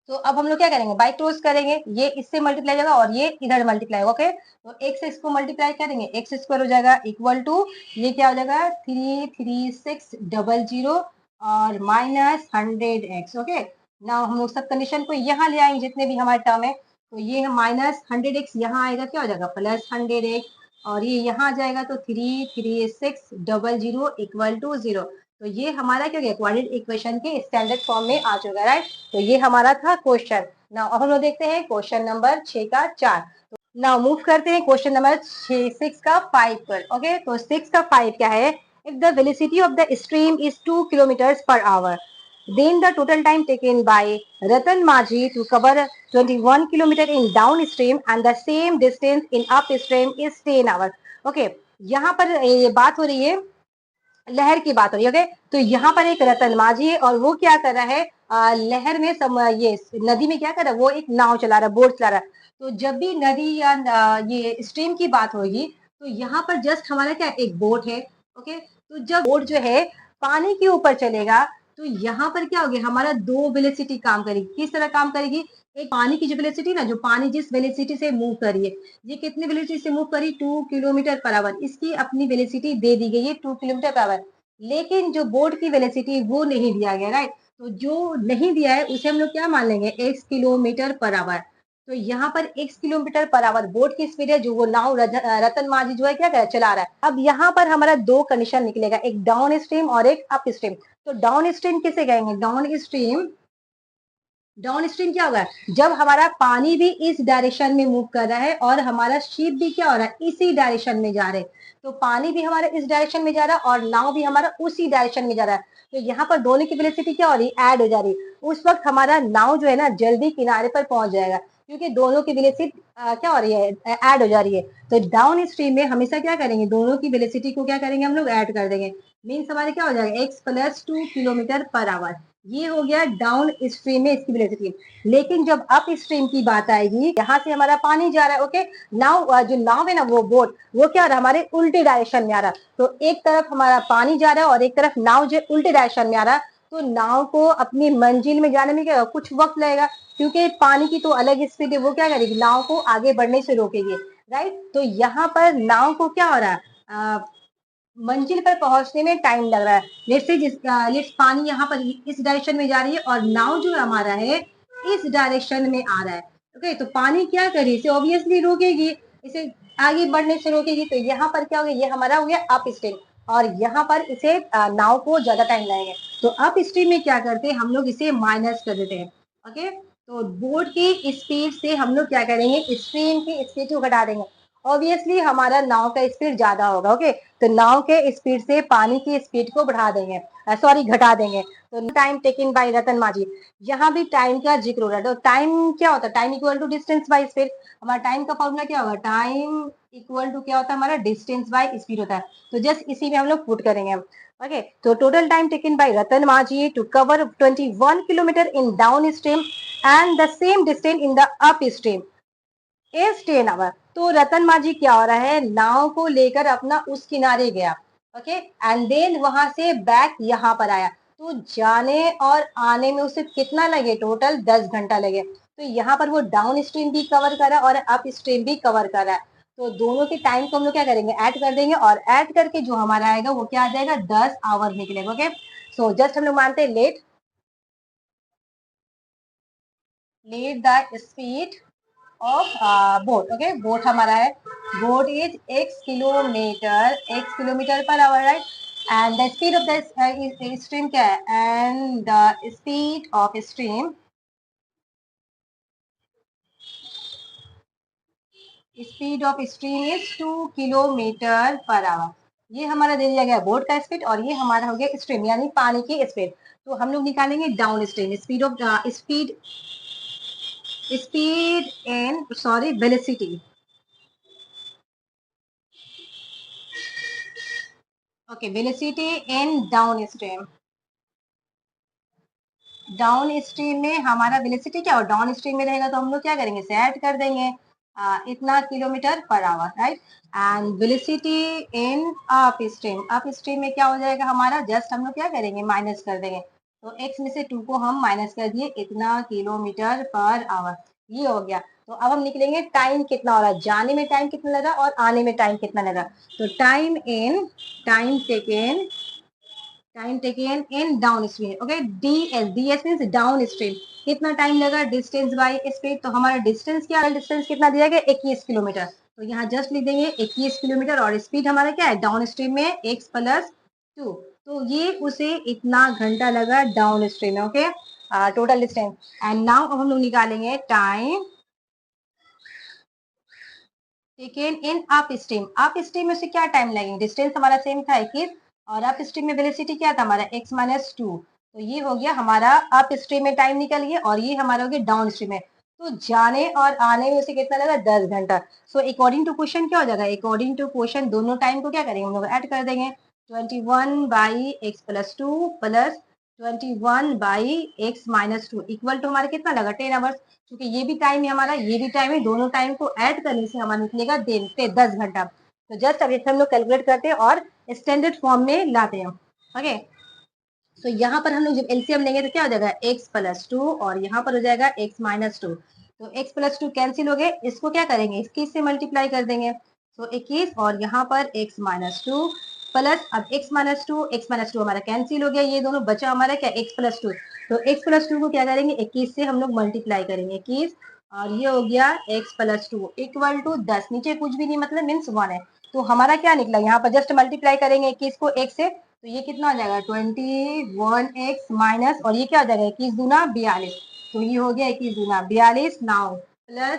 तो अब हम लोग क्या करेंगे, बाई क्रॉस करेंगे, ये इससे मल्टीप्लाई होगा और ये इधर मल्टीप्लाई होगा, ओके। तो एक्स इसको मल्टीप्लाई करेंगे, एक्स स्क्वायर हो जाएगा इक्वल टू, ये क्या हो जाएगा 336,000 और माइनस 100x, ओके। ना हम लोग सब कंडीशन को यहाँ ले आएंगे, जितने भी हमारे टर्म है, तो ये माइनस 100x यहाँ आएगा, क्या हो जाएगा प्लस 100x, और ये यहाँ आ जाएगा तो 336,000 इक्वल टू 0। तो ये हमारा क्या हो गया, क्वाड्रेटिक इक्वेशन के स्टैंडर्ड फॉर्म में आ चुका है, राइट। तो ये हमारा था क्वेश्चन। नाउ अब हम लोग देखते हैं क्वेश्चन नंबर 6 का 4। नाउ मूव करते हैं क्वेश्चन नंबर 6 का 5 पर, ओके। तो 6 का 5 क्या है, if the velocity of the stream is 2 kilometre per our, then the total time taken by Ratan Majhi to cover 21 kilometer in downstream and the same distance in upstream is 10 hours, okay। यहाँ पर ये बात हो रही है, लहर की बात हो रही है, ओके। तो यहाँ पर एक रतन माझी है और वो क्या कर रहा है, लहर में ये नदी में क्या कर रहा है, वो एक नाव चला रहा है, बोट चला रहा है। तो जब भी नदी या ये स्ट्रीम की बात होगी तो यहाँ पर जस्ट हमारा क्या एक बोट है, ओके। तो जब बोट जो है पानी के ऊपर चलेगा तो यहाँ पर क्या होगी, हमारा दो वेलोसिटी काम करेगी। किस तरह काम करेगी, एक पानी की जो वेलोसिटी ना, जो पानी जिस वेलोसिटी से मूव कर रही है, ये कितनी वेलोसिटी से मूव करी, 2 किलोमीटर पर आवर, इसकी अपनी वेलोसिटी दे दी गई है 2 किलोमीटर पर आवर। लेकिन जो बोर्ड की वेलोसिटी वो नहीं दिया गया, राइट। तो जो नहीं दिया है उसे हम लोग क्या मान लेंगे, x किलोमीटर पर आवर। तो यहाँ पर x kilometre per our boat की स्पीड है, जो वो नाव रतन माझी जो है क्या कर चला रहा है। अब यहाँ पर हमारा दो कंडीशन निकलेगा, एक डाउन स्ट्रीम और एक अप स्ट्रीम। तो डाउन स्ट्रीम किसे कहेंगे, डाउन स्ट्रीम, डाउन स्ट्रीम क्या होगा, जब हमारा पानी भी इस डायरेक्शन में मूव कर रहा है और हमारा शिप भी क्या हो रहा है, इसी डायरेक्शन में जा रहे हैं। तो पानी भी हमारा इस डायरेक्शन में जा रहा है और नाव भी हमारा उसी डायरेक्शन में जा रहा है। तो यहाँ पर दोनों की वेलोसिटी क्या हो रही है, ऐड हो जा रही है। उस वक्त हमारा नाव जो है ना जल्दी किनारे पर पहुंच जाएगा, क्योंकि दोनों की वेलोसिटी क्या हो रही है, ऐड हो जा रही है। तो डाउन स्ट्रीम में हमेशा क्या करेंगे, दोनों की वेलोसिटी को क्या करेंगे, हम लोग ऐड कर देंगे। मीन्स हमारे क्या हो जाएगा, x plus 2 kilometre per our. ये हो गया डाउन स्ट्रीम में इसकी वेलोसिटी। लेकिन जब अप स्ट्रीम की बात आएगी, यहाँ से हमारा पानी जा रहा है, ओके। नाव जो नाव है ना, वो बोट वो क्या रहा है, हमारे उल्टे डायरेक्शन में आ रहा है। तो एक तरफ हमारा पानी जा रहा है और एक तरफ नाव जो उल्टे डायरेक्शन में आ रहा है। तो नाव को अपनी मंजिल में जाने में क्या कुछ वक्त लगेगा, क्योंकि पानी की तो अलग स्पीड है, वो क्या करेगी, नाव को आगे बढ़ने से रोकेगी, राइट। तो यहाँ पर नाव को क्या हो रहा है, मंजिल पर पहुंचने में टाइम लग रहा है। लेट्स पानी यहाँ पर इस डायरेक्शन में जा रही है और नाव जो हमारा है इस डायरेक्शन में आ रहा है। ओके, तो पानी क्या करेगी, इसे ऑब्वियसली रोकेगी, इसे आगे बढ़ने से रोकेगी। तो यहाँ पर क्या हो गया, ये हमारा हो गया अप स्ट्रीम, और यहाँ पर इसे नाव को ज्यादा टाइम लगेगा। तो अप स्ट्रीम में क्या करते हैं हम लोग, इसे माइनस कर देते हैं। ओके, तो बोट की स्पीड से हम लोग क्या करेंगे, स्ट्रीम की स्पीड को घटा देंगे। ऑब्वियसली हमारा नाव का स्पीड ज्यादा होगा। ओके, तो नाव के स्पीड से पानी की स्पीड को बढ़ा देंगे, सॉरी घटा देंगे। तो टाइम टेकन बाय रतन माझी, यहाँ भी टाइम का जिक्र हो रहा है। तो टाइम क्या होता है, time equal to distance by speed. हमारा टाइम का फॉर्मूला क्या होगा, टाइम इक्वल टू क्या होता है हमारा, डिस्टेंस बाय स्पीड होता है। तो जस्ट इसी में हम लोग पुट करेंगे। ओके, तो total time taken by Ratan Majhi to cover 21 kilometre in downstream and the same distance in the upstream is 10 hour. तो रतन माझी क्या हो रहा है, नाव को लेकर अपना उस किनारे गया। ओके, एंड देन वहां से बैक यहाँ पर आया। तो जाने और आने में उसे कितना लगे, टोटल 10 घंटा लगे। तो यहाँ पर वो डाउन स्ट्रीम भी कवर करा और अप स्ट्रीम भी कवर करा है। तो दोनों के टाइम को हम लोग क्या करेंगे, ऐड कर देंगे, और ऐड करके जो हमारा आएगा वो क्या आ जाएगा, 10 आवर निकलेगा। ओके, सो जस्ट हम लोग मानते हैं let the speed of boat. Okay, boat हमारा है, boat is x kilometre per our, right. And the speed of the stream क्या है, and the speed of stream is 2 kilometre per our. ये हमारा दे दिया गया बोट का स्पीड, और ये हमारा हो गया स्ट्रीम यानी पानी की स्पीड। तो हम लोग निकालेंगे down stream speed in sorry velocity. Okay, velocity in down stream. Down stream में हमारा वेलोसिटी क्या हो, डाउन स्ट्रीम में रहेगा तो हम लोग क्या करेंगे, इसे ऐड कर देंगे, इतना kilometre per our, right. And velocity in up stream में क्या हो जाएगा हमारा, जस्ट हम लोग क्या करेंगे, माइनस कर देंगे। तो x में से 2 को हम माइनस कर दिए, इतना किलोमीटर पर आवर, ये हो गया। तो अब हम निकलेंगे टाइम कितना हो रहा है, जाने में टाइम कितना लगा और आने में टाइम कितना लगा। तो time taken in down stream. Okay, ds means down stream. कितना टाइम लगा, डिस्टेंस बाय स्पीड। तो हमारा डिस्टेंस क्या है, डिस्टेंस कितना दिया गया, 21 किलोमीटर। तो यहाँ जस्ट लिख देंगे 21 किलोमीटर, और स्पीड हमारा क्या है, डाउन स्ट्रीम में x प्लस 2। तो ये उसे इतना घंटा लगा डाउन स्ट्रीम में। Okay, total distance. And now अब हम लोग निकालेंगे time taken in up stream में से क्या टाइम लगेगा, डिस्टेंस हमारा सेम था 21, और अप स्ट्रीम में वेलोसिटी क्या था हमारा, x-2। तो ये हो गया हमारा अप स्ट्रीम में टाइम निकल गया, और ये हमारा हो गया डाउन स्ट्रीम में। तो जाने और आने में उसे कितना लगा, 10 घंटा। सो अकॉर्डिंग टू क्वेश्चन क्या हो जाएगा, अकॉर्डिंग टू क्वेश्चन दोनों टाइम को क्या करेंगे, हम लोग ऐड कर देंगे। 21/x+2 plus 21/x-2 equal to हमारा कितना लगा, 10 आवर्स। क्योंकि ये भी टाइम है हमारा, ये भी टाइम है, दोनों टाइम को ऐड करने से हमारा निकलेगा दिन पे 10 घंटा। तो जस्ट अब हम लोग कैलकुलेट करते हैं और स्टैंडर्ड फॉर्म में लाते हैं। ओके, तो यहाँ पर हम लोग जब एलसीएम लेंगे तो क्या हो जाएगा, x+2, और यहाँ पर हो जाएगा x-2। तो x+2 कैंसिल हो गए, इसको क्या करेंगे, 21 से मल्टीप्लाई कर देंगे। तो 21, और यहाँ पर x-2 प्लस, अब x-2 हमारा कैंसिल हो गया, ये दोनों बचा हमारा क्या, x+2। तो x+2 को क्या करेंगे, 21 से हम लोग मल्टीप्लाई करेंगे, 21, और ये हो गया x+2 इक्वल टू 10, नीचे कुछ भी नहीं मतलब मीन्स 1 है। तो हमारा क्या निकला, यहाँ पर जस्ट मल्टीप्लाई करेंगे 21 को x से, तो ये कितना हो जाएगा, 21x माइनस, और ये क्या हो जाएगा, 21×2 = 42। तो ये हो गया 21×42 नाउ प्लस,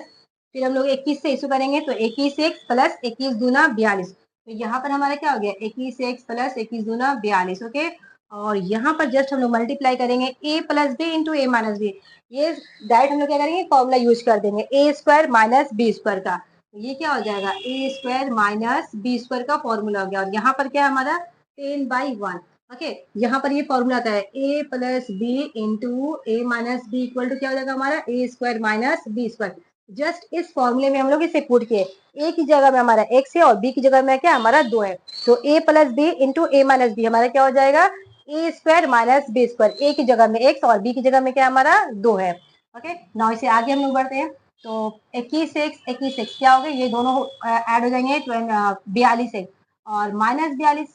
फिर हम लोग 21 से इशू करेंगे, तो 21x प्लस 21×42। तो यहाँ पर हमारा क्या हो गया, 21x प्लस 21×42। ओके, और यहाँ पर जस्ट हम लोग मल्टीप्लाई करेंगे a plus b into a minus b. ये डायरेक्ट हम लोग क्या करेंगे, फॉर्मूला यूज कर देंगे, a square minus b square का। तो ये क्या हो जाएगा, a square minus b square का फॉर्मूला हो गया, और यहाँ पर क्या है हमारा 10/1। ओके, यहाँ पर ये फॉर्मूला आता है a plus b into a minus b equal to क्या हो जाएगा हमारा, a square minus b square. Just इस फॉर्मूले में हम लोग इसे पुट किए, a की जगह में हमारा x है और b की जगह में क्या हमारा 2 है। तो a plus b into a minus b हमारा क्या हो जाएगा, a square minus b square, a की जगह में x और b की जगह में क्या हमारा 2 है। ओके, नाउ इसे आगे हम लोग बढ़ते हैं। तो 21x क्या हो गए, ये दोनों ऐड हो जाएंगे 42 और माइनस 42।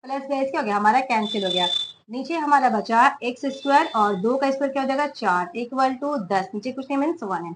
प्लस बेस क्या हो गया हमारा कैंसिल हो गया। नीचे हमारा बचा एक्स स्क्वायर और 2 का स्क्वायर क्या हो जाएगा 4 इक्वल टू 10, नीचे कुछ नहीं मीन्स 1 है।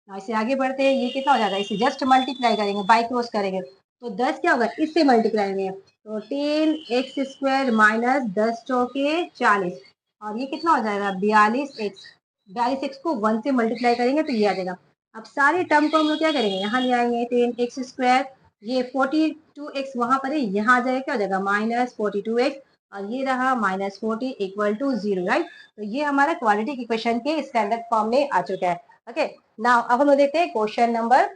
now इसे आगे बढ़ते हैं, ये कितना हो जाएगा, इसे जस्ट मल्टीप्लाई करेंगे, बाई क्रॉस करेंगे तो 10 क्या होगा इससे मल्टीप्लाई करेंगे तो 10 एक्स स्क्वायर माइनस 10 चौके 40 और ये कितना हो जाएगा 42 एक्स को 1 से मल्टीप्लाई करेंगे तो ये आ जाएगा। अब सारे टर्म को हम लोग क्या करेंगे यहाँ ले आएंगे 10 एक्स स्क्वायर, ये 42 एक्स वहां पर है, यहाँ आ जाएगा क्या हो जाएगा माइनस 42 एक्स और ये रहा माइनस 40 इक्वल टू 0 राइट। तो ये हमारा क्वाड्रेटिक इक्वेशन के स्टैंडर्ड फॉर्म में आ चुका है। ओके नाउ अब हम लोग देखते हैं क्वेश्चन नंबर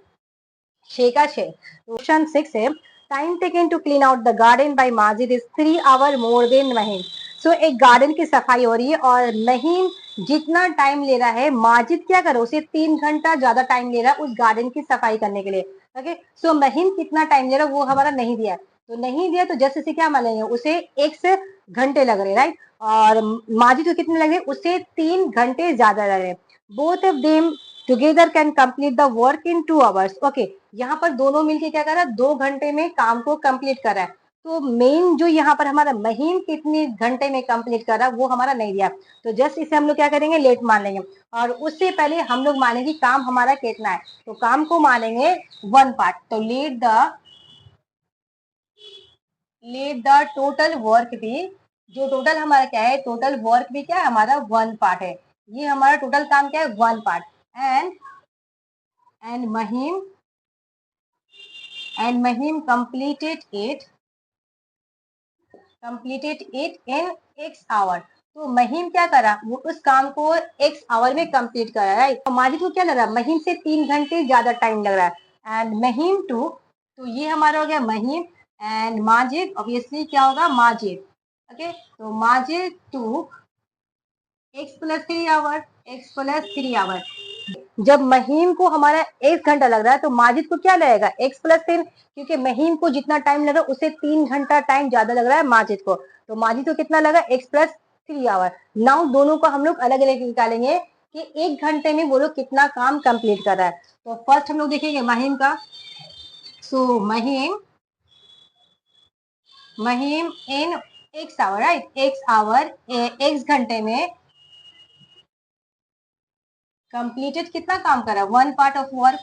6 का 6। क्वेश्चन 6 है time taken to clean out the garden by Majid is 3 hour more than Mahin. So एक गार्डन की सफाई हो रही है और महीन जितना टाइम ले रहा है माजिद क्या करो उसे 3 घंटा ज्यादा टाइम ले रहा है उस गार्डन की सफाई करने के लिए। ओके सो महीन कितना टाइम ले रहा है वो हमारा नहीं दिया, तो नहीं दिया तो जस्ट इसे क्या मानेंगे उसे x घंटे लग रहे राइट, और माजिद को कितने लग रहे उसे 3 घंटे ज्यादा लग रहे। Both of them together can complete the work in 2 hours. Okay यहाँ पर दोनों मिलके क्या कर रहा है 2 घंटे में काम को कंप्लीट कर रहा है। तो मेन जो यहाँ पर हमारा महीन कितने घंटे में कंप्लीट कर रहा है वो हमारा नहीं दिया, तो जस्ट इसे हम लोग क्या करेंगे लेट मान लेंगे और उससे पहले हम लोग मानेंगे काम हमारा कितना है, तो काम को मानेंगे 1 पार्ट। तो लेट द टोटल वर्क भी, जो टोटल हमारा क्या है टोटल वर्क भी क्या है हमारा 1 पार्ट है, ये हमारा टोटल काम क्या है 1 part. And Mahim completed it in x hour। तो महीम क्या करा वो उस काम को x आवर में कंप्लीट करा राइट। तो माजिद को क्या लग रहा है महीम से 3 घंटे ज्यादा टाइम लग रहा है। एंड महीम टू, तो ये हमारा हो गया महीम एंड माजिद ऑब्वियसली क्या होगा माजिद। ओके तो माजिद टू x+3 आवर जब महीम को हमारा 1 घंटा लग रहा है तो माजिद को क्या लगेगा x+3, क्योंकि महीम को जितना टाइम लग रहा है उससे 3 घंटा टाइम ज्यादा लग रहा है माजिद को, तो माजिद को कितना लगा x+3 आवर। नाउ दोनों को हम लोग अलग अलग निकालेंगे कि 1 घंटे में वो लोग कितना काम कंप्लीट कर रहा है। तो फर्स्ट हम लोग देखेंगे महीम का। So Mahim in x hour right, x hour x घंटे में कंप्लीटेड कितना काम करा 1 part of work,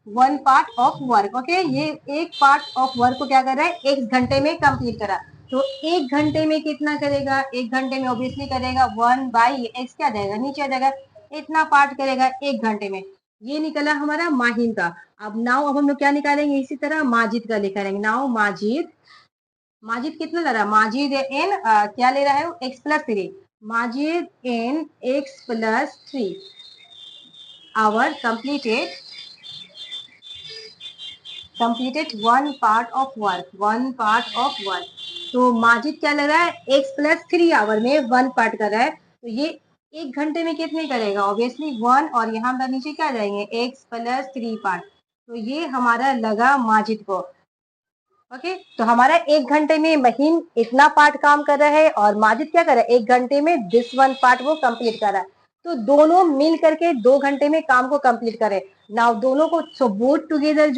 1 part of work. Okay ये एक पार्ट ऑफ वर्क को क्या कर रहा है 1 घंटे में कंप्लीट करा, तो 1 घंटे में कितना करेगा 1 घंटे में ऑब्वियसली करेगा 1/x क्या जाएगा नीचे आ जाएगा, इतना पार्ट करेगा 1 घंटे में। ये निकला हमारा माहिन का। अब नाउ अब हम लोग क्या निकालेंगे इसी तरह माजिद का निकालेंगे। नाउ माजिद कितना ले रहा है माजिद इन क्या ले रहा है x+3, Majid in x+3 hour completed 1 part of work. तो माजिद क्या लग रहा है x+3 आवर में 1 पार्ट कर रहा है, तो ये 1 घंटे में कितने करेगा ऑब्वियसली 1 और यहाँ पर नीचे क्या जाएंगे x+3 पार्ट, तो ये हमारा लगा माजिद को। ओके तो हमारा 1 घंटे में महीन इतना पार्ट काम कर रहा है और माजिद क्या कर रहा है 1 घंटे में दिस 1 पार्ट वो कंप्लीट कर रहा है, तो दोनों मिल करके 2 घंटे में काम को कंप्लीट करे। नाउ दोनों को सो बोथ टुगेदर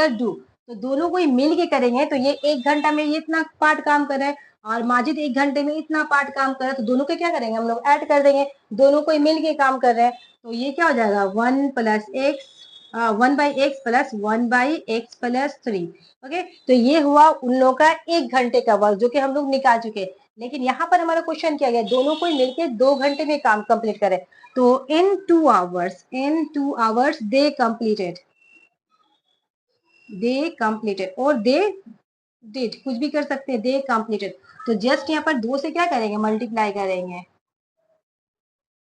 डू, तो दोनों को ही मिल के करेंगे तो ये 1 घंटा में ये इतना पार्ट काम कर रहा है और माजिद 1 घंटे में इतना पार्ट काम कर रहा है, तो दोनों को क्या करेंगे हम लोग ऐड कर देंगे, दोनों को ही मिल के काम कर रहे हैं, तो ये क्या हो जाएगा 1/x प्लस 1/x+3। ओके तो ये हुआ उन लोगों का 1 घंटे का वर्क जो कि हम लोग निकाल चुके हैं। लेकिन यहाँ पर हमारा क्वेश्चन किया गया दोनों को मिलके 2 घंटे में काम कंप्लीट करे, तो इन 2 आवर्स दे कंप्लीटेड और दे डिड कुछ भी कर सकते हैं, दे कंप्लीटेड। तो जस्ट यहाँ पर 2 से क्या करेंगे मल्टीप्लाई करेंगे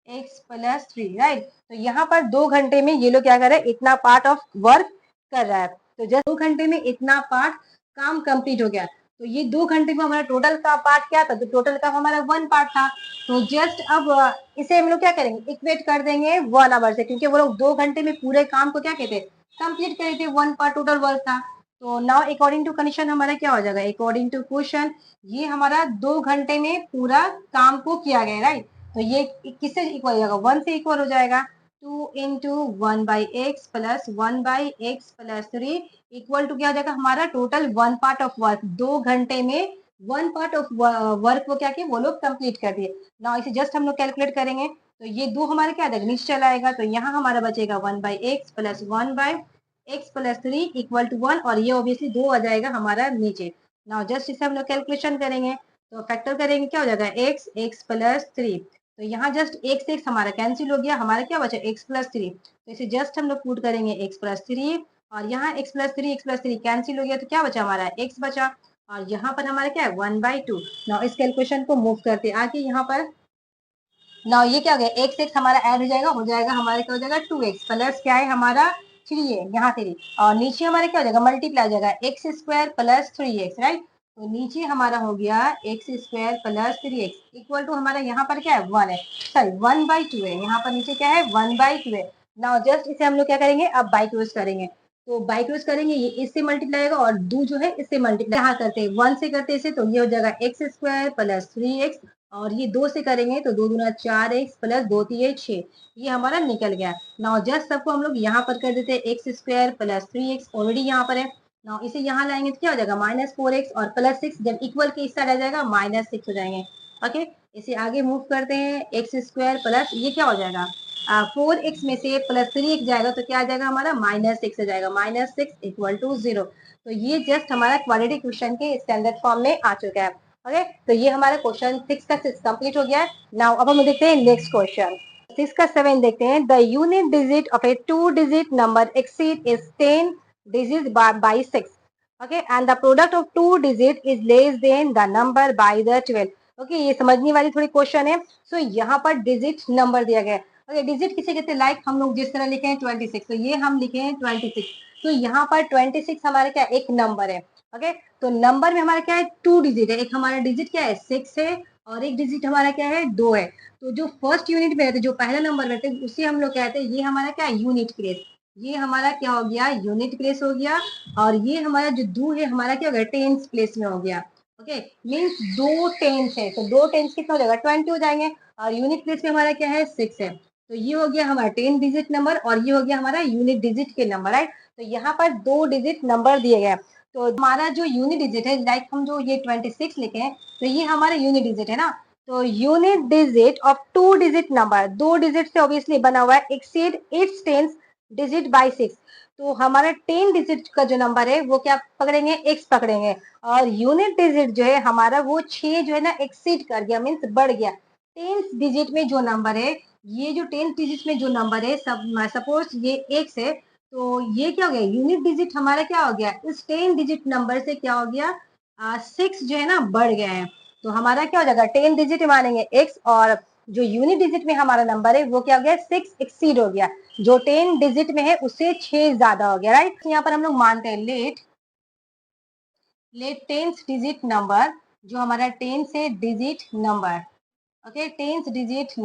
x+3 राइट। तो यहाँ पर 2 घंटे में ये लोग क्या कर रहे हैं इतना पार्ट ऑफ वर्क कर रहा है, तो जस्ट 2 घंटे में इतना पार्ट काम कंप्लीट हो गया, तो ये 2 घंटे में हमारा टोटल का पार्ट क्या था, तो टोटल का हमारा 1 पार्ट था। तो जस्ट अब इसे हम लोग क्या करेंगे इक्वेट कर देंगे 1 आवर से, क्योंकि वो लोग 2 घंटे में पूरे काम को क्या कहते हैं कंप्लीट करे थे, 1 पार्ट टोटल वर्क था। तो नाउ अकॉर्डिंग टू कंडीशन हमारा क्या हो जाएगा अकॉर्डिंग टू क्वेश्चन, ये हमारा 2 घंटे में पूरा काम को किया गया राइट। तो ये किससे इक्वल हो जाएगा 1 से इक्वल हो जाएगा। 2 into 1/x plus 1/x plus 3 equal to क्या हो जाएगा हमारा टोटल 1 पार्ट ऑफ वर्क, 2 घंटे में 1 पार्ट ऑफ वर्क वो क्या किए वो लोग कंप्लीट कर दिए ना। इसे जस्ट हम लोग कैलकुलेट करेंगे तो ये 2 हमारे क्या आ जाएगा नीचे चला आएगा, तो यहाँ हमारा बचेगा 1/x plus 1/x plus 3 equal to 1 और ये ऑब्वियसली 2 आ जाएगा हमारा नीचे ना। जस्ट इसे हम लोग कैलकुलेशन करेंगे तो फैक्टर करेंगे क्या हो जाएगा x प्लस 3, तो यहाँ जस्ट x से x हमारा कैंसिल हो गया, हमारा क्या बचा x प्लस 3, तो इसे जस्ट हम लोग पुट करेंगे x प्लस 3 और यहाँ x प्लस 3 कैंसिल हो गया तो क्या बचा हमारा x बचा और यहाँ पर हमारा क्या है 1/2। ना इस कैलकुलेशन को मूव करते आगे यहाँ पर ना ये क्या हो गया x हमारा ऐड हो जाएगा हमारा क्या हो जाएगा 2x प्लस क्या है हमारा 3 है यहाँ 3 और नीचे हमारा क्या हो जाएगा मल्टीप्लाई हो जाएगा x square plus 3x, right. तो नीचे हमारा हो गया x square plus 3x equal to हमारा यहाँ पर क्या है 1 है, सॉरी 1/2 है, यहाँ पर नीचे क्या है 1/2 है। नाउ जस्ट इसे हम लोग क्या करेंगे अब बाई क्रोस करेंगे, तो बाई क्रोस करेंगे ये इससे मल्टीप्लाई होगा और 2 जो है इससे मल्टीप्लाई यहाँ करते हैं 1 से करते इसे तो ये हो जाएगा एक्स स्क्वायर प्लस 3x और ये 2 से करेंगे तो 2 दूना 4x प्लस 2 3 6, ये हमारा निकल गया। नाउ जस्ट सबको हम लोग यहाँ पर कर देते हैं x square plus 3x already यहाँ पर है। नाउ इसे यहाँ लाएंगे तो क्या हो जाएगा -4x और प्लस 6 जब इक्वल के इस साइड आ जाएगा -6 हो जाएंगे। ओके इसे आगे मूव करते हैं एक्स स्क्वायर प्लस ये क्या हो जाएगा 4x में से प्लस 3x जाएगा तो क्या आ जाएगा हमारा -6 हो जाएगा, -6 इक्वल टू 0। तो ये जस्ट हमारा क्वाड्रेटिक क्वेश्चन के स्टैंडर्ड फॉर्म में आ चुका है। ओके तो ये हमारा क्वेश्चन 6 का 6 कंप्लीट हो गया है। नाउ अब हम देखते हैं नेक्स्ट क्वेश्चन 6 का 7 देखते हैं। The unit digit of A 2 digit number exceed is 10 digit by 6, okay, and the product of 2 digit is less than the number by the 12। Okay ये समझने वाली थोड़ी क्वेश्चन है। सो यहाँ पर डिजिट नंबर दिया गया है। ओके डिजिट किसे कहते हैं लाइक हम लोग जिस तरह लिखे हैं 26, तो ये हम लिखे हैं 26, तो यहाँ पर 26 हमारे क्या एक नंबर है। ओके तो नंबर में हमारा क्या है 2 डिजिट है, एक हमारा डिजिट क्या है 6 है और एक डिजिट हमारा क्या है 2 है। तो जो फर्स्ट यूनिट में रहते जो पहला नंबर रहते उसे हम लोग कहते हैं ये हमारा क्या है यूनिट प्लेस, ये हमारा क्या हो गया यूनिट प्लेस हो गया और ये हमारा जो 2 है हमारा क्या हो गया टेंस प्लेस में हो गया। ओके मीन्स 2 टेंस है तो 2 टेंस कितना हो जाएगा 20 हो जाएंगे और यूनिट प्लेस में हमारा क्या है 6 है, तो ये हो गया हमारा 10 डिजिट नंबर और ये हो गया हमारा यूनिट डिजिट के नंबर, राइट। तो यहाँ पर 2 डिजिट नंबर दिए गए, तो हमारा जो यूनिट डिजिट है लाइक हम जो ये 26 लिखे हैं तो ये हमारा यूनिट डिजिट है ना। तो unit digit of 2 digit number 2 digit से ऑब्वियसली बना हुआ है exceed it's tens digit bye 6, तो हमारा 10 डिजिट का जो नंबर है वो क्या पकड़ेंगे x पकड़ेंगे और यूनिट डिजिट जो है हमारा वो 6 जो है ना एक्सीड कर गया मीन्स बढ़ गया। 10 डिजिट में जो नंबर है ये जो 10 डिजिट में जो नंबर है सपोज ये x है तो ये क्या हो गया यूनिट डिजिट हमारा क्या हो गया इस 10 डिजिट नंबर से क्या हो गया 6 जो है ना बढ़ गया है, तो हमारा क्या हो जाएगा 10 डिजिट मानेंगे x और जो यूनिट डिजिट में हमारा नंबर है वो क्या हो गया 6 एक्सीड हो गया, जो 10 डिजिट में है उससे 6 ज्यादा हो गया, राइट। यहाँ पर हम लोग मानते हैं लेट टेंस डिजिट नंबर जो हमारा 10 से digit number, okay 10 digit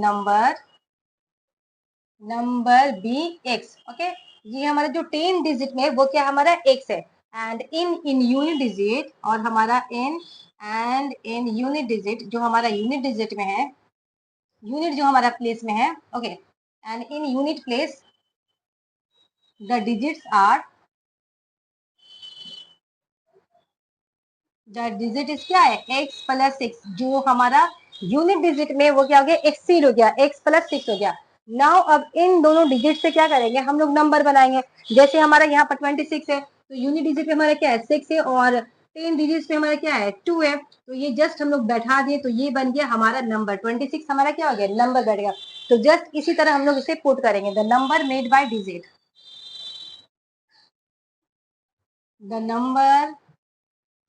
number be x, okay ये हमारा जो 10 डिजिट में है वो क्या हमारा एक्स है एंड इन यूनिट डिजिट और हमारा इन यूनिट डिजिट जो हमारा यूनिट डिजिट में है यूनिट जो हमारा प्लेस में है, okay and in unit place the digits are the digit is क्या है x प्लस 6, जो हमारा यूनिट डिजिट में वो क्या हो गया एक्सीड हो गया x प्लस 6 हो गया। नाउ अब इन दोनों डिजिट से क्या करेंगे हम लोग नंबर बनाएंगे, जैसे हमारा यहाँ पर 26 है तो यूनिट डिजिट में हमारा क्या है 6 है और 10 डिजिट में हमारा क्या है 2 है, तो ये जस्ट हम लोग बैठा दिए तो ये बन गया हमारा नंबर 26 हमारा क्या हो गया नंबर बैठ गया। तो जस्ट इसी तरह हम लोग इसे पुट करेंगे the number made by digit, the number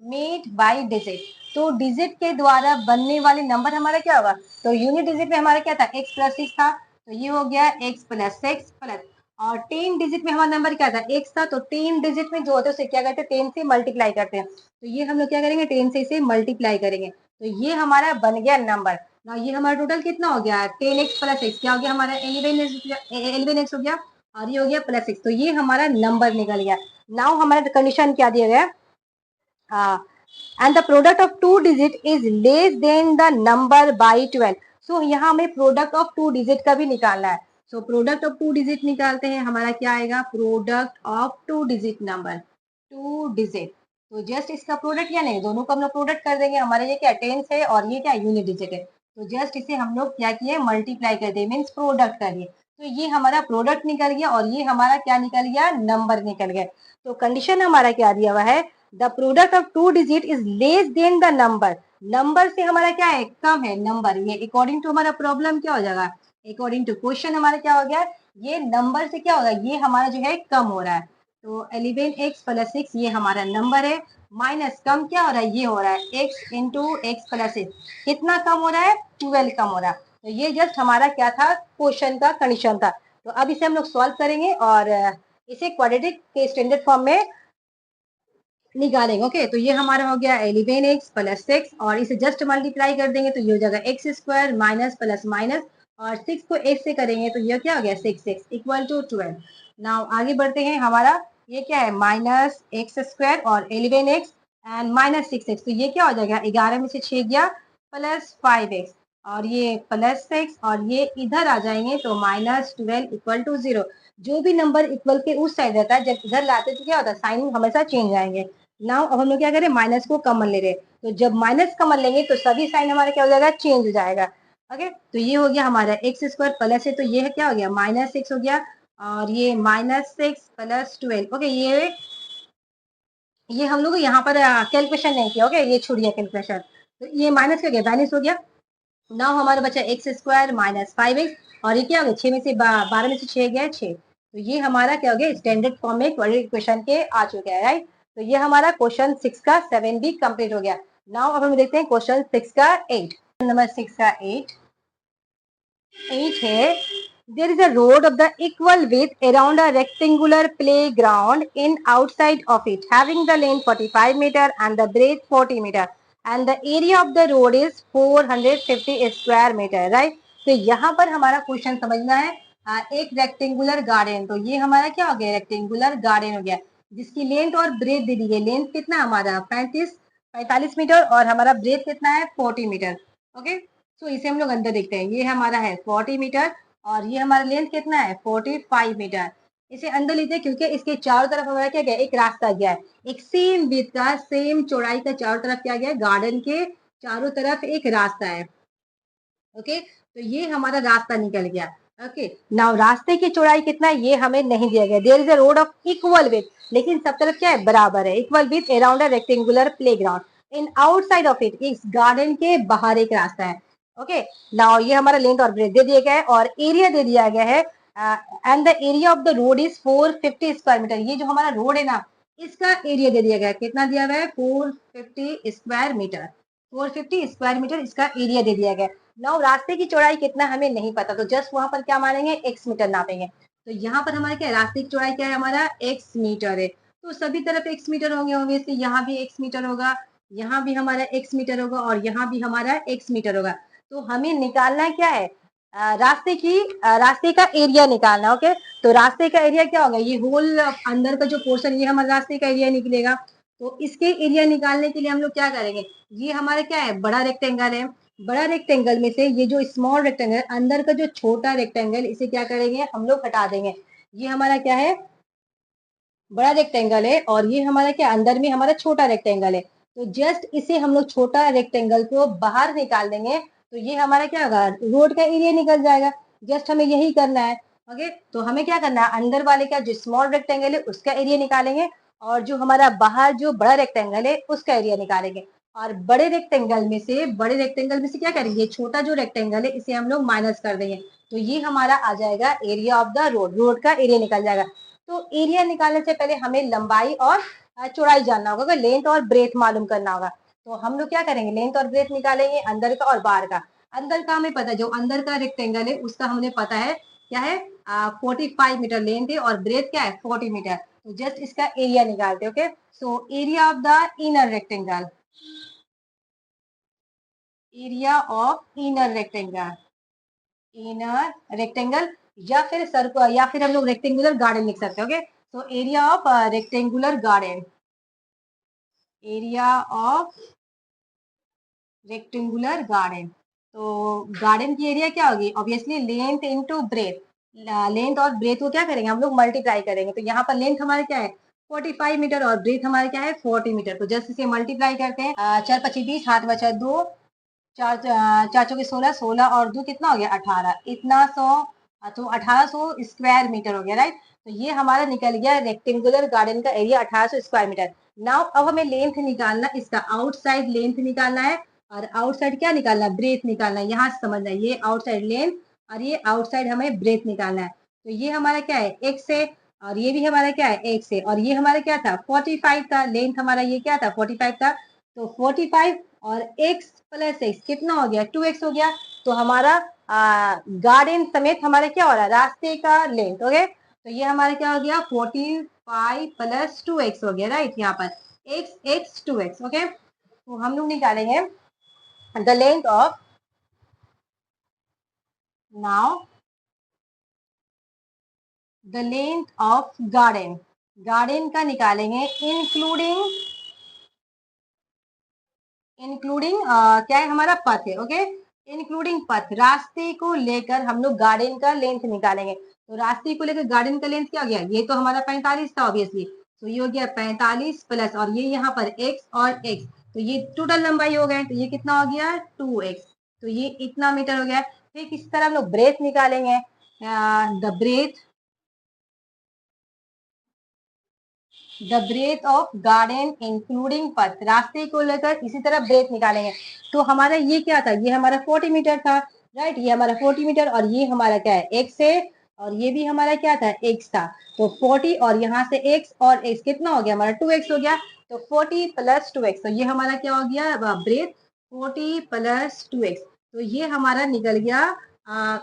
made by digit, तो डिजिट के द्वारा बनने वाले नंबर हमारा क्या होगा, तो यूनिट डिजिट में हमारा क्या था x प्लस 6 था तो ये हो गया x प्लस 6 प्लस और 10 डिजिट में हमारा नंबर क्या था x था, तो 10 डिजिट में जो होते हैं उसे क्या करते हैं 10 से मल्टीप्लाई करते हैं, तो ये हम लोग क्या करेंगे 10 से इसे मल्टीप्लाई करेंगे तो ये हमारा बन गया नंबर ना। ये हमारा टोटल कितना हो गया 10x प्लस 6 क्या हो गया हमारा 11x हो गया और ये हो गया प्लस 6, तो ये हमारा नंबर निकल गया। नाउ हमारा कंडीशन क्या दिया गया and the product of 2 digit is less than the number by 12, सो यहाँ हमें प्रोडक्ट ऑफ 2 डिजिट का भी निकालना है। So product of two digit निकालते हैं, हमारा क्या आएगा, product of two digit number, two digit. तो जस्ट इसका प्रोडक्ट या नहीं, दोनों का हम लोग प्रोडक्ट कर देंगे। हमारे ये क्या टेंस है और ये क्या यूनिट डिजिट है, तो जस्ट इसे हम लोग क्या किए, मल्टीप्लाई कर दिए, मीन्स प्रोडक्ट कर दिए। तो ये हमारा प्रोडक्ट निकल गया और ये हमारा क्या निकल गया, नंबर निकल गया। तो कंडीशन हमारा क्या दिया हुआ है, the product of two digit is less than the number. Number से हमारा क्या है, कम है नंबर। ये अकॉर्डिंग टू हमारा प्रॉब्लम क्या हो जाएगा, अकॉर्डिंग टू क्वेश्चन हमारा क्या हो गया, ये नंबर से क्या होगा, ये हमारा जो है कम हो रहा है। तो 11x प्लस 6 ये हमारा नंबर है, माइनस कम क्या हो रहा है, ये हो रहा है x इंटू एक्स प्लस 6। कितना कम हो रहा है, 12 कम हो रहा है। तो ये जस्ट हमारा क्या था, क्वेश्चन का कंडीशन था। तो अब इसे हम लोग सॉल्व करेंगे और इसे क्वाड्रेटिक के स्टैंडर्ड फॉर्म में निकालेंगे। ओके, तो ये हमारा हो गया 11x प्लस 6 और इसे जस्ट मल्टीप्लाई कर देंगे तो ये हो जाएगा x square minus plus minus, और 6 को 8 से करेंगे तो ये क्या हो गया, 6x इक्वल टू 12। नाउ आगे बढ़ते हैं, हमारा ये क्या है, माइनस एक्स स्क्वायर और 11x एंड माइनस 6x, तो ये क्या हो जाएगा, 11 में से 6 गया, प्लस 5x और ये प्लस 6 और ये इधर आ जाएंगे तो माइनस 12 इक्वल टू 0। जो भी नंबर इक्वल के उस साइड रहता है, जब इधर लाते तो क्या होता है, साइन हमेशा चेंज आएंगे। नाउ अब हम लोग क्या करें, माइनस को कॉमन ले रहे हैं, तो जब माइनस कॉमन लेंगे तो सभी साइन हमारा क्या हो जाएगा, चेंज हो जाएगा। ओके, तो ये हो गया हमारा एक्स स्क्वायर प्लस है, तो ये है क्या हो गया, माइनस 6 हो गया, और ये माइनस 6 प्लस 12। ओके, ये हम लोग यहाँ पर कैलकुलेशन नहीं किया। ओके, ये छूट गया कैलकुलेशन, तो ये माइनस क्या हो गया, माइनस हो गया। नाउ हमारा बचा एक्स स्क्वायर माइनस 5x और ये क्या हो गया, 6 में से 12 में से 6 गया 6। तो ये हमारा क्या हो गया, स्टैंडर्ड फॉर्म में क्वाड्रेटिक इक्वेशन के आ चुका है, राइट। तो ये हमारा क्वेश्चन 6 का 7 भी कंप्लीट हो गया। नाउ अब हम देखते हैं क्वेश्चन 6 का 8। नंबर 6 का 8 है, there is a road of the equal width around a rectangular playground in outside of it having the length 45 meter and the breadth 40 meter and the area of the road is 450 square meter, right। तो यहाँ पर हमारा question समझना है, एक rectangular garden, तो ये हमारा क्या हो गया, रेक्टेंगुलर गार्डन हो गया, जिसकी लेंथ और ब्रेथ दे दी है। लेंथ कितना हमारा 45 मीटर और हमारा ब्रेथ कितना है 40 मीटर। ओके, तो इसे हम लोग अंदर देखते हैं, ये हमारा है 40 मीटर और ये हमारा लेंथ कितना है 45 मीटर। इसे अंदर लेते हैं क्योंकि इसके चारों तरफ हमारा क्या गया, एक रास्ता गया है, एक सेम विड्थ का सेम चौड़ाई का चारों तरफ क्या गया है, गार्डन के चारों तरफ एक रास्ता है। ओके, तो ये हमारा रास्ता निकल गया। ओके, नाउ रास्ते की चौड़ाई कितना है ये हमें नहीं दिया गया। There is a road of equal width, लेकिन सब तरफ क्या है, बराबर है, equal width around a rectangular playground in outside of it, इस गार्डन के बाहर एक रास्ता है। ओके, नाउ ये हमारा लेंथ और ब्रेथ दे दिया गया है और एरिया दे दिया गया है, and the area of the road is 450 square metre. ये जो हमारा रोड है ना, इसका एरिया दे दिया गया है, कितना दिया गया है, 450 स्क्वायर मीटर। 450 स्क्वायर मीटर इसका एरिया दे दिया गया है। नाउ रास्ते की चौड़ाई कितना हमें नहीं पता, तो जस्ट वहां पर क्या मानेंगे, एक्स मीटर नापेंगे। तो यहाँ पर हमारा क्या है, रास्ते की चौड़ाई क्या है, हमारा एक्स मीटर है, तो सभी तरफ एक्स मीटर होंगे, ऑब्वियसली यहाँ भी एक्स मीटर होगा, यहाँ भी हमारा एक्स मीटर होगा और यहाँ भी हमारा एक्स मीटर होगा। तो हमें निकालना क्या है, रास्ते का एरिया निकालना। ओके, तो रास्ते का एरिया क्या होगा, ये होल अंदर का जो पोर्शन, ये हमारा रास्ते का एरिया निकलेगा। तो इसके एरिया निकालने के लिए हम लोग क्या करेंगे, ये हमारा क्या है, बड़ा रेक्टेंगल है, बड़ा रेक्टेंगल में से ये जो स्मॉल रेक्टेंगल अंदर का जो छोटा रेक्टेंगल, इसे क्या करेंगे, हम लोग हटा देंगे। ये हमारा क्या है, बड़ा रेक्टेंगल है और ये हमारा क्या, अंदर में हमारा छोटा रेक्टेंगल है। तो जस्ट इसे हम लोग छोटा रेक्टेंगल को बाहर निकाल देंगे तो ये हमारा क्या होगा, रोड का एरिया निकल जाएगा। जस्ट हमें यही करना है। ओके, तो हमें क्या करना है, अंदर वाले का जो स्मॉल रेक्टेंगल है उसका एरिया निकालेंगे और जो हमारा बाहर जो बड़ा रेक्टेंगल है उसका एरिया निकालेंगे। और बड़े रेक्टेंगल में से क्या करेंगे, छोटा जो रेक्टेंगल है इसे हम लोग माइनस कर देंगे। तो ये हमारा आ जाएगा area of the road, road का एरिया निकल जाएगा। तो एरिया निकालने से पहले हमें लंबाई और चौड़ाई जानना होगा, लेंथ और ब्रेथ मालूम करना होगा। तो हम लोग क्या करेंगे, लेंथ और ब्रेथ निकालेंगे अंदर का और बाहर का। अंदर का हमें पता है, जो अंदर का रेक्टेंगल है उसका हमें पता है क्या है, 45 मीटर लेंथ है और ब्रेथ क्या है 40 मीटर। तो जस्ट इसका एरिया निकालते हैं। Okay, so area of the inner rectangle, area of inner rectangle या फिर सर्कल या फिर हम लोग रेक्टेंगुलर गार्डन लिख सकते हैं। Okay, so area of rectangular garden, area of rectangular garden. तो गार्डन की एरिया क्या होगी, obviously length into breadth, length और ब्रेथ को क्या करेंगे हम लोग मल्टीप्लाई करेंगे। तो यहाँ पर लेंथ हमारे क्या है 45 मीटर और ब्रेथ हमारे क्या है 40 मीटर। तो जस्ट इसे मल्टीप्लाई करते हैं। 4 × 25 = 20, हाथ बचा 2, 4 × 4 = 16, 16 और 2 कितना हो गया 18, इतना 100, तो 1800 स्क्वायर मीटर हो गया, राइट। तो ये हमारा निकल गया रेक्टेंगुलर गार्डन का एरिया 1800 स्क्वायर मीटर। नाउ अब हमें लेंथ निकालना, इसका आउटसाइड लेंथ निकालना है और आउटसाइड क्या निकालना है ब्रेथ निकालना है। यहाँ से समझना है, ये आउटसाइड लेंथ और ये आउटसाइड हमें ब्रेथ निकालना है। तो ये हमारा क्या है x है और ये भी हमारा क्या है x है और ये हमारा क्या था 45 था, लेंथ हमारा ये क्या था 45 था। तो 45 और x + x कितना हो गया 2x हो गया। तो हमारा गार्डन समेत हमारा क्या हो रहा है रास्ते का लेंथ, ओके। तो ये हमारा क्या हो गया 45 + 2x हो गया, राइट। यहाँ पर x 2x, ओके। तो हम लोग निकालेंगे the length of, now the length of garden, garden का निकालेंगे इंक्लूडिंग क्या है हमारा पथ है, ओके। इंक्लूडिंग पथ, रास्ते को लेकर हम लोग गार्डन का लेंथ निकालेंगे। तो रास्ते को लेकर गार्डन का लेंथ क्या हो गया, ये तो हमारा 45 था ऑब्वियसली। तो ये हो गया 45 प्लस और ये यहाँ पर x और x, तो ये टोटल लंबाई हो गए। तो ये कितना हो गया 2x, तो ये इतना मीटर हो गया। फिर किस तरह हम लोग ब्रेथ निकालेंगे, the breadth of garden including path, रास्ते को लेकर इसी तरह ब्रेथ निकालेंगे। तो हमारा ये क्या था, ये हमारा 40 मीटर था, राइट। ये हमारा 40 मीटर और ये हमारा क्या है x है और ये भी हमारा क्या था x था। तो 40 और यहाँ से x और x कितना हो गया हमारा 2x हो गया। तो 40 + 2x, तो ये हमारा क्या हो गया ब्रेथ 40 + 2x। तो ये हमारा निकल गया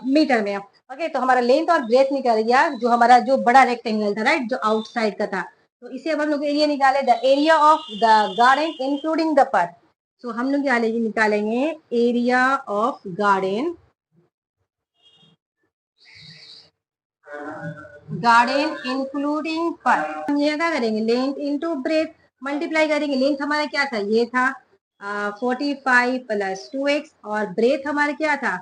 मीटर में, ओके। तो हमारा लेंथ और ब्रेथ निकल गया जो हमारा जो बड़ा रेक्टेंगल था, राइट, जो आउटसाइड का था। तो इसे अब हम लोग एरिया निकाले, the area of the garden including the path. So हम लोग क्या निकालेंगे area of garden, garden including path. हम ये क्या करेंगे लेंथ इंटू ब्रेथ मल्टीप्लाई करेंगे। लेंथ हमारा क्या था, ये था 45 + 2x और ब्रेथ हमारा क्या था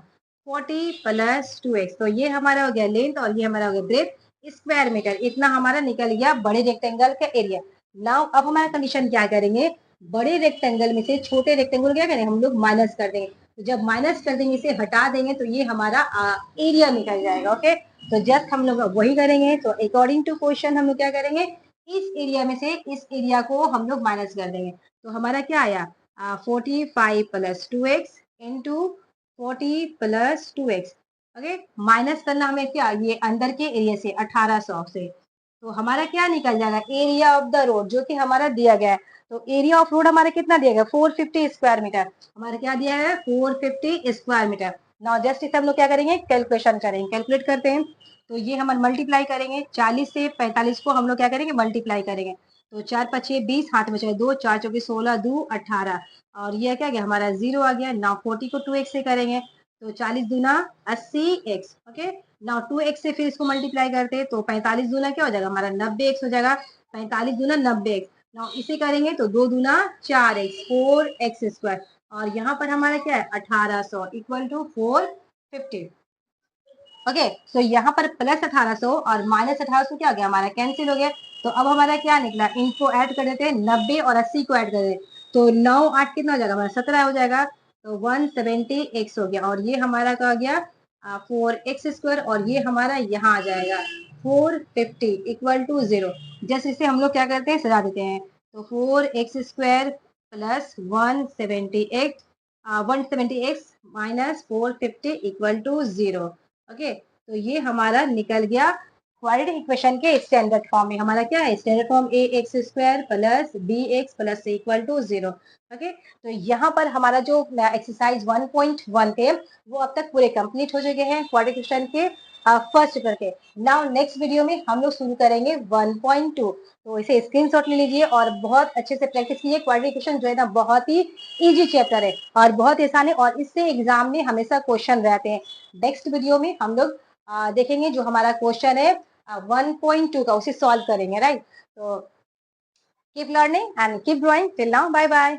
40 + 2x। तो ये हमारा हो गया लेंथ और ये हमारा हो गया ब्रेथ स्क्वायर मीटर। इतना हमारा निकल गया बड़े रेक्टेंगल का एरिया। नाउ अब हमारा कंडीशन क्या करेंगे, बड़े रेक्टेंगल में से छोटे रेक्टेंगल क्या करेंगे हम लोग माइनस कर देंगे। तो जब माइनस कर देंगे इसे हटा देंगे तो ये हमारा एरिया निकल जाएगा, ओके। तो जस्ट हम लोग वही करेंगे। तो अकॉर्डिंग टू क्वेश्चन हम लोग क्या करेंगे, इस एरिया में से इस एरिया को हम लोग माइनस कर देंगे। तो हमारा क्या आया 45 + 2x into 40 + 2x, okay. Minus करना हमें क्या, ये अंदर के एरिया से 1800 से। तो हमारा क्या निकल जाएगा एरिया ऑफ द रोड जो कि हमारा दिया गया है। तो एरिया ऑफ रोड हमारा कितना दिया गया 450 स्क्वायर मीटर, हमारा क्या दिया है 450 स्क्वायर मीटर। नाउ जस्ट इसे हम लोग क्या करेंगे कैलकुलेशन करेंगे, कैलकुलेट करते हैं। तो ये हम मल्टीप्लाई करेंगे 40 से 45 को हम लोग क्या करेंगे मल्टीप्लाई करेंगे। तो 4 × 5 = 20, हाथ में 2, 4 × 4 = 16, 2 18 और ये क्या गया हमारा 0 आ गया। नाउ 40 को 2x से करेंगे तो 40 दूना 80x, ओके। नाउ 2x से फिर इसको मल्टीप्लाई करते हैं तो 45 दूना क्या हो जाएगा हमारा 90x हो जाएगा। 45 दूना 90x। नाउ इसे करेंगे तो 2 दूना 4x 4x² और यहाँ पर हमारा क्या है 1800 = 450, ओके। तो यहाँ पर प्लस 1800 और माइनस 1800 क्या हो गया हमारा कैंसिल हो गया। तो अब हमारा क्या निकला, इनको ऐड कर देते हैं 90 और 80 को ऐड कर देते तो 9 8 कितना हो जाएगा हमारा 17 हो जाएगा। तो 170x हो गया और ये हमारा क्या हो गया 4x² और ये हमारा यहाँ आ जाएगा 450 = 0। जैसे इसे हम लोग क्या करते हैं सजा देते हैं। तो 4x² + 170x - 450 = 0, ओके। तो ये हमारा निकल गया क्वाड्रेटिक इक्वेशन के स्टैंडर्ड फॉर्म में। हमारा क्या है standard form ax² + bx + c = 0, okay. तो यहाँ पर हमारा जो एक्सरसाइज 1.1 थे वो अब तक पूरे कंप्लीट हो चुके हैं क्वाड्रेटिक इक्वेशन के फर्स्ट करके। नाउ नेक्स्ट वीडियो में हम लोग शुरू करेंगे 1.2। तो इसे स्क्रीनशॉट ले लीजिए और बहुत अच्छे से प्रैक्टिस कीजिए। क्वाड्रेटिक इक्वेशन जो है ना बहुत ही इजी चैप्टर है और बहुत आसान है और इससे एग्जाम में हमेशा क्वेश्चन रहते हैं। नेक्स्ट वीडियो में हम लोग देखेंगे जो हमारा क्वेश्चन है 1.2 का, उसे सॉल्व करेंगे, राइट। तो keep learning and keep growing till now, bye bye.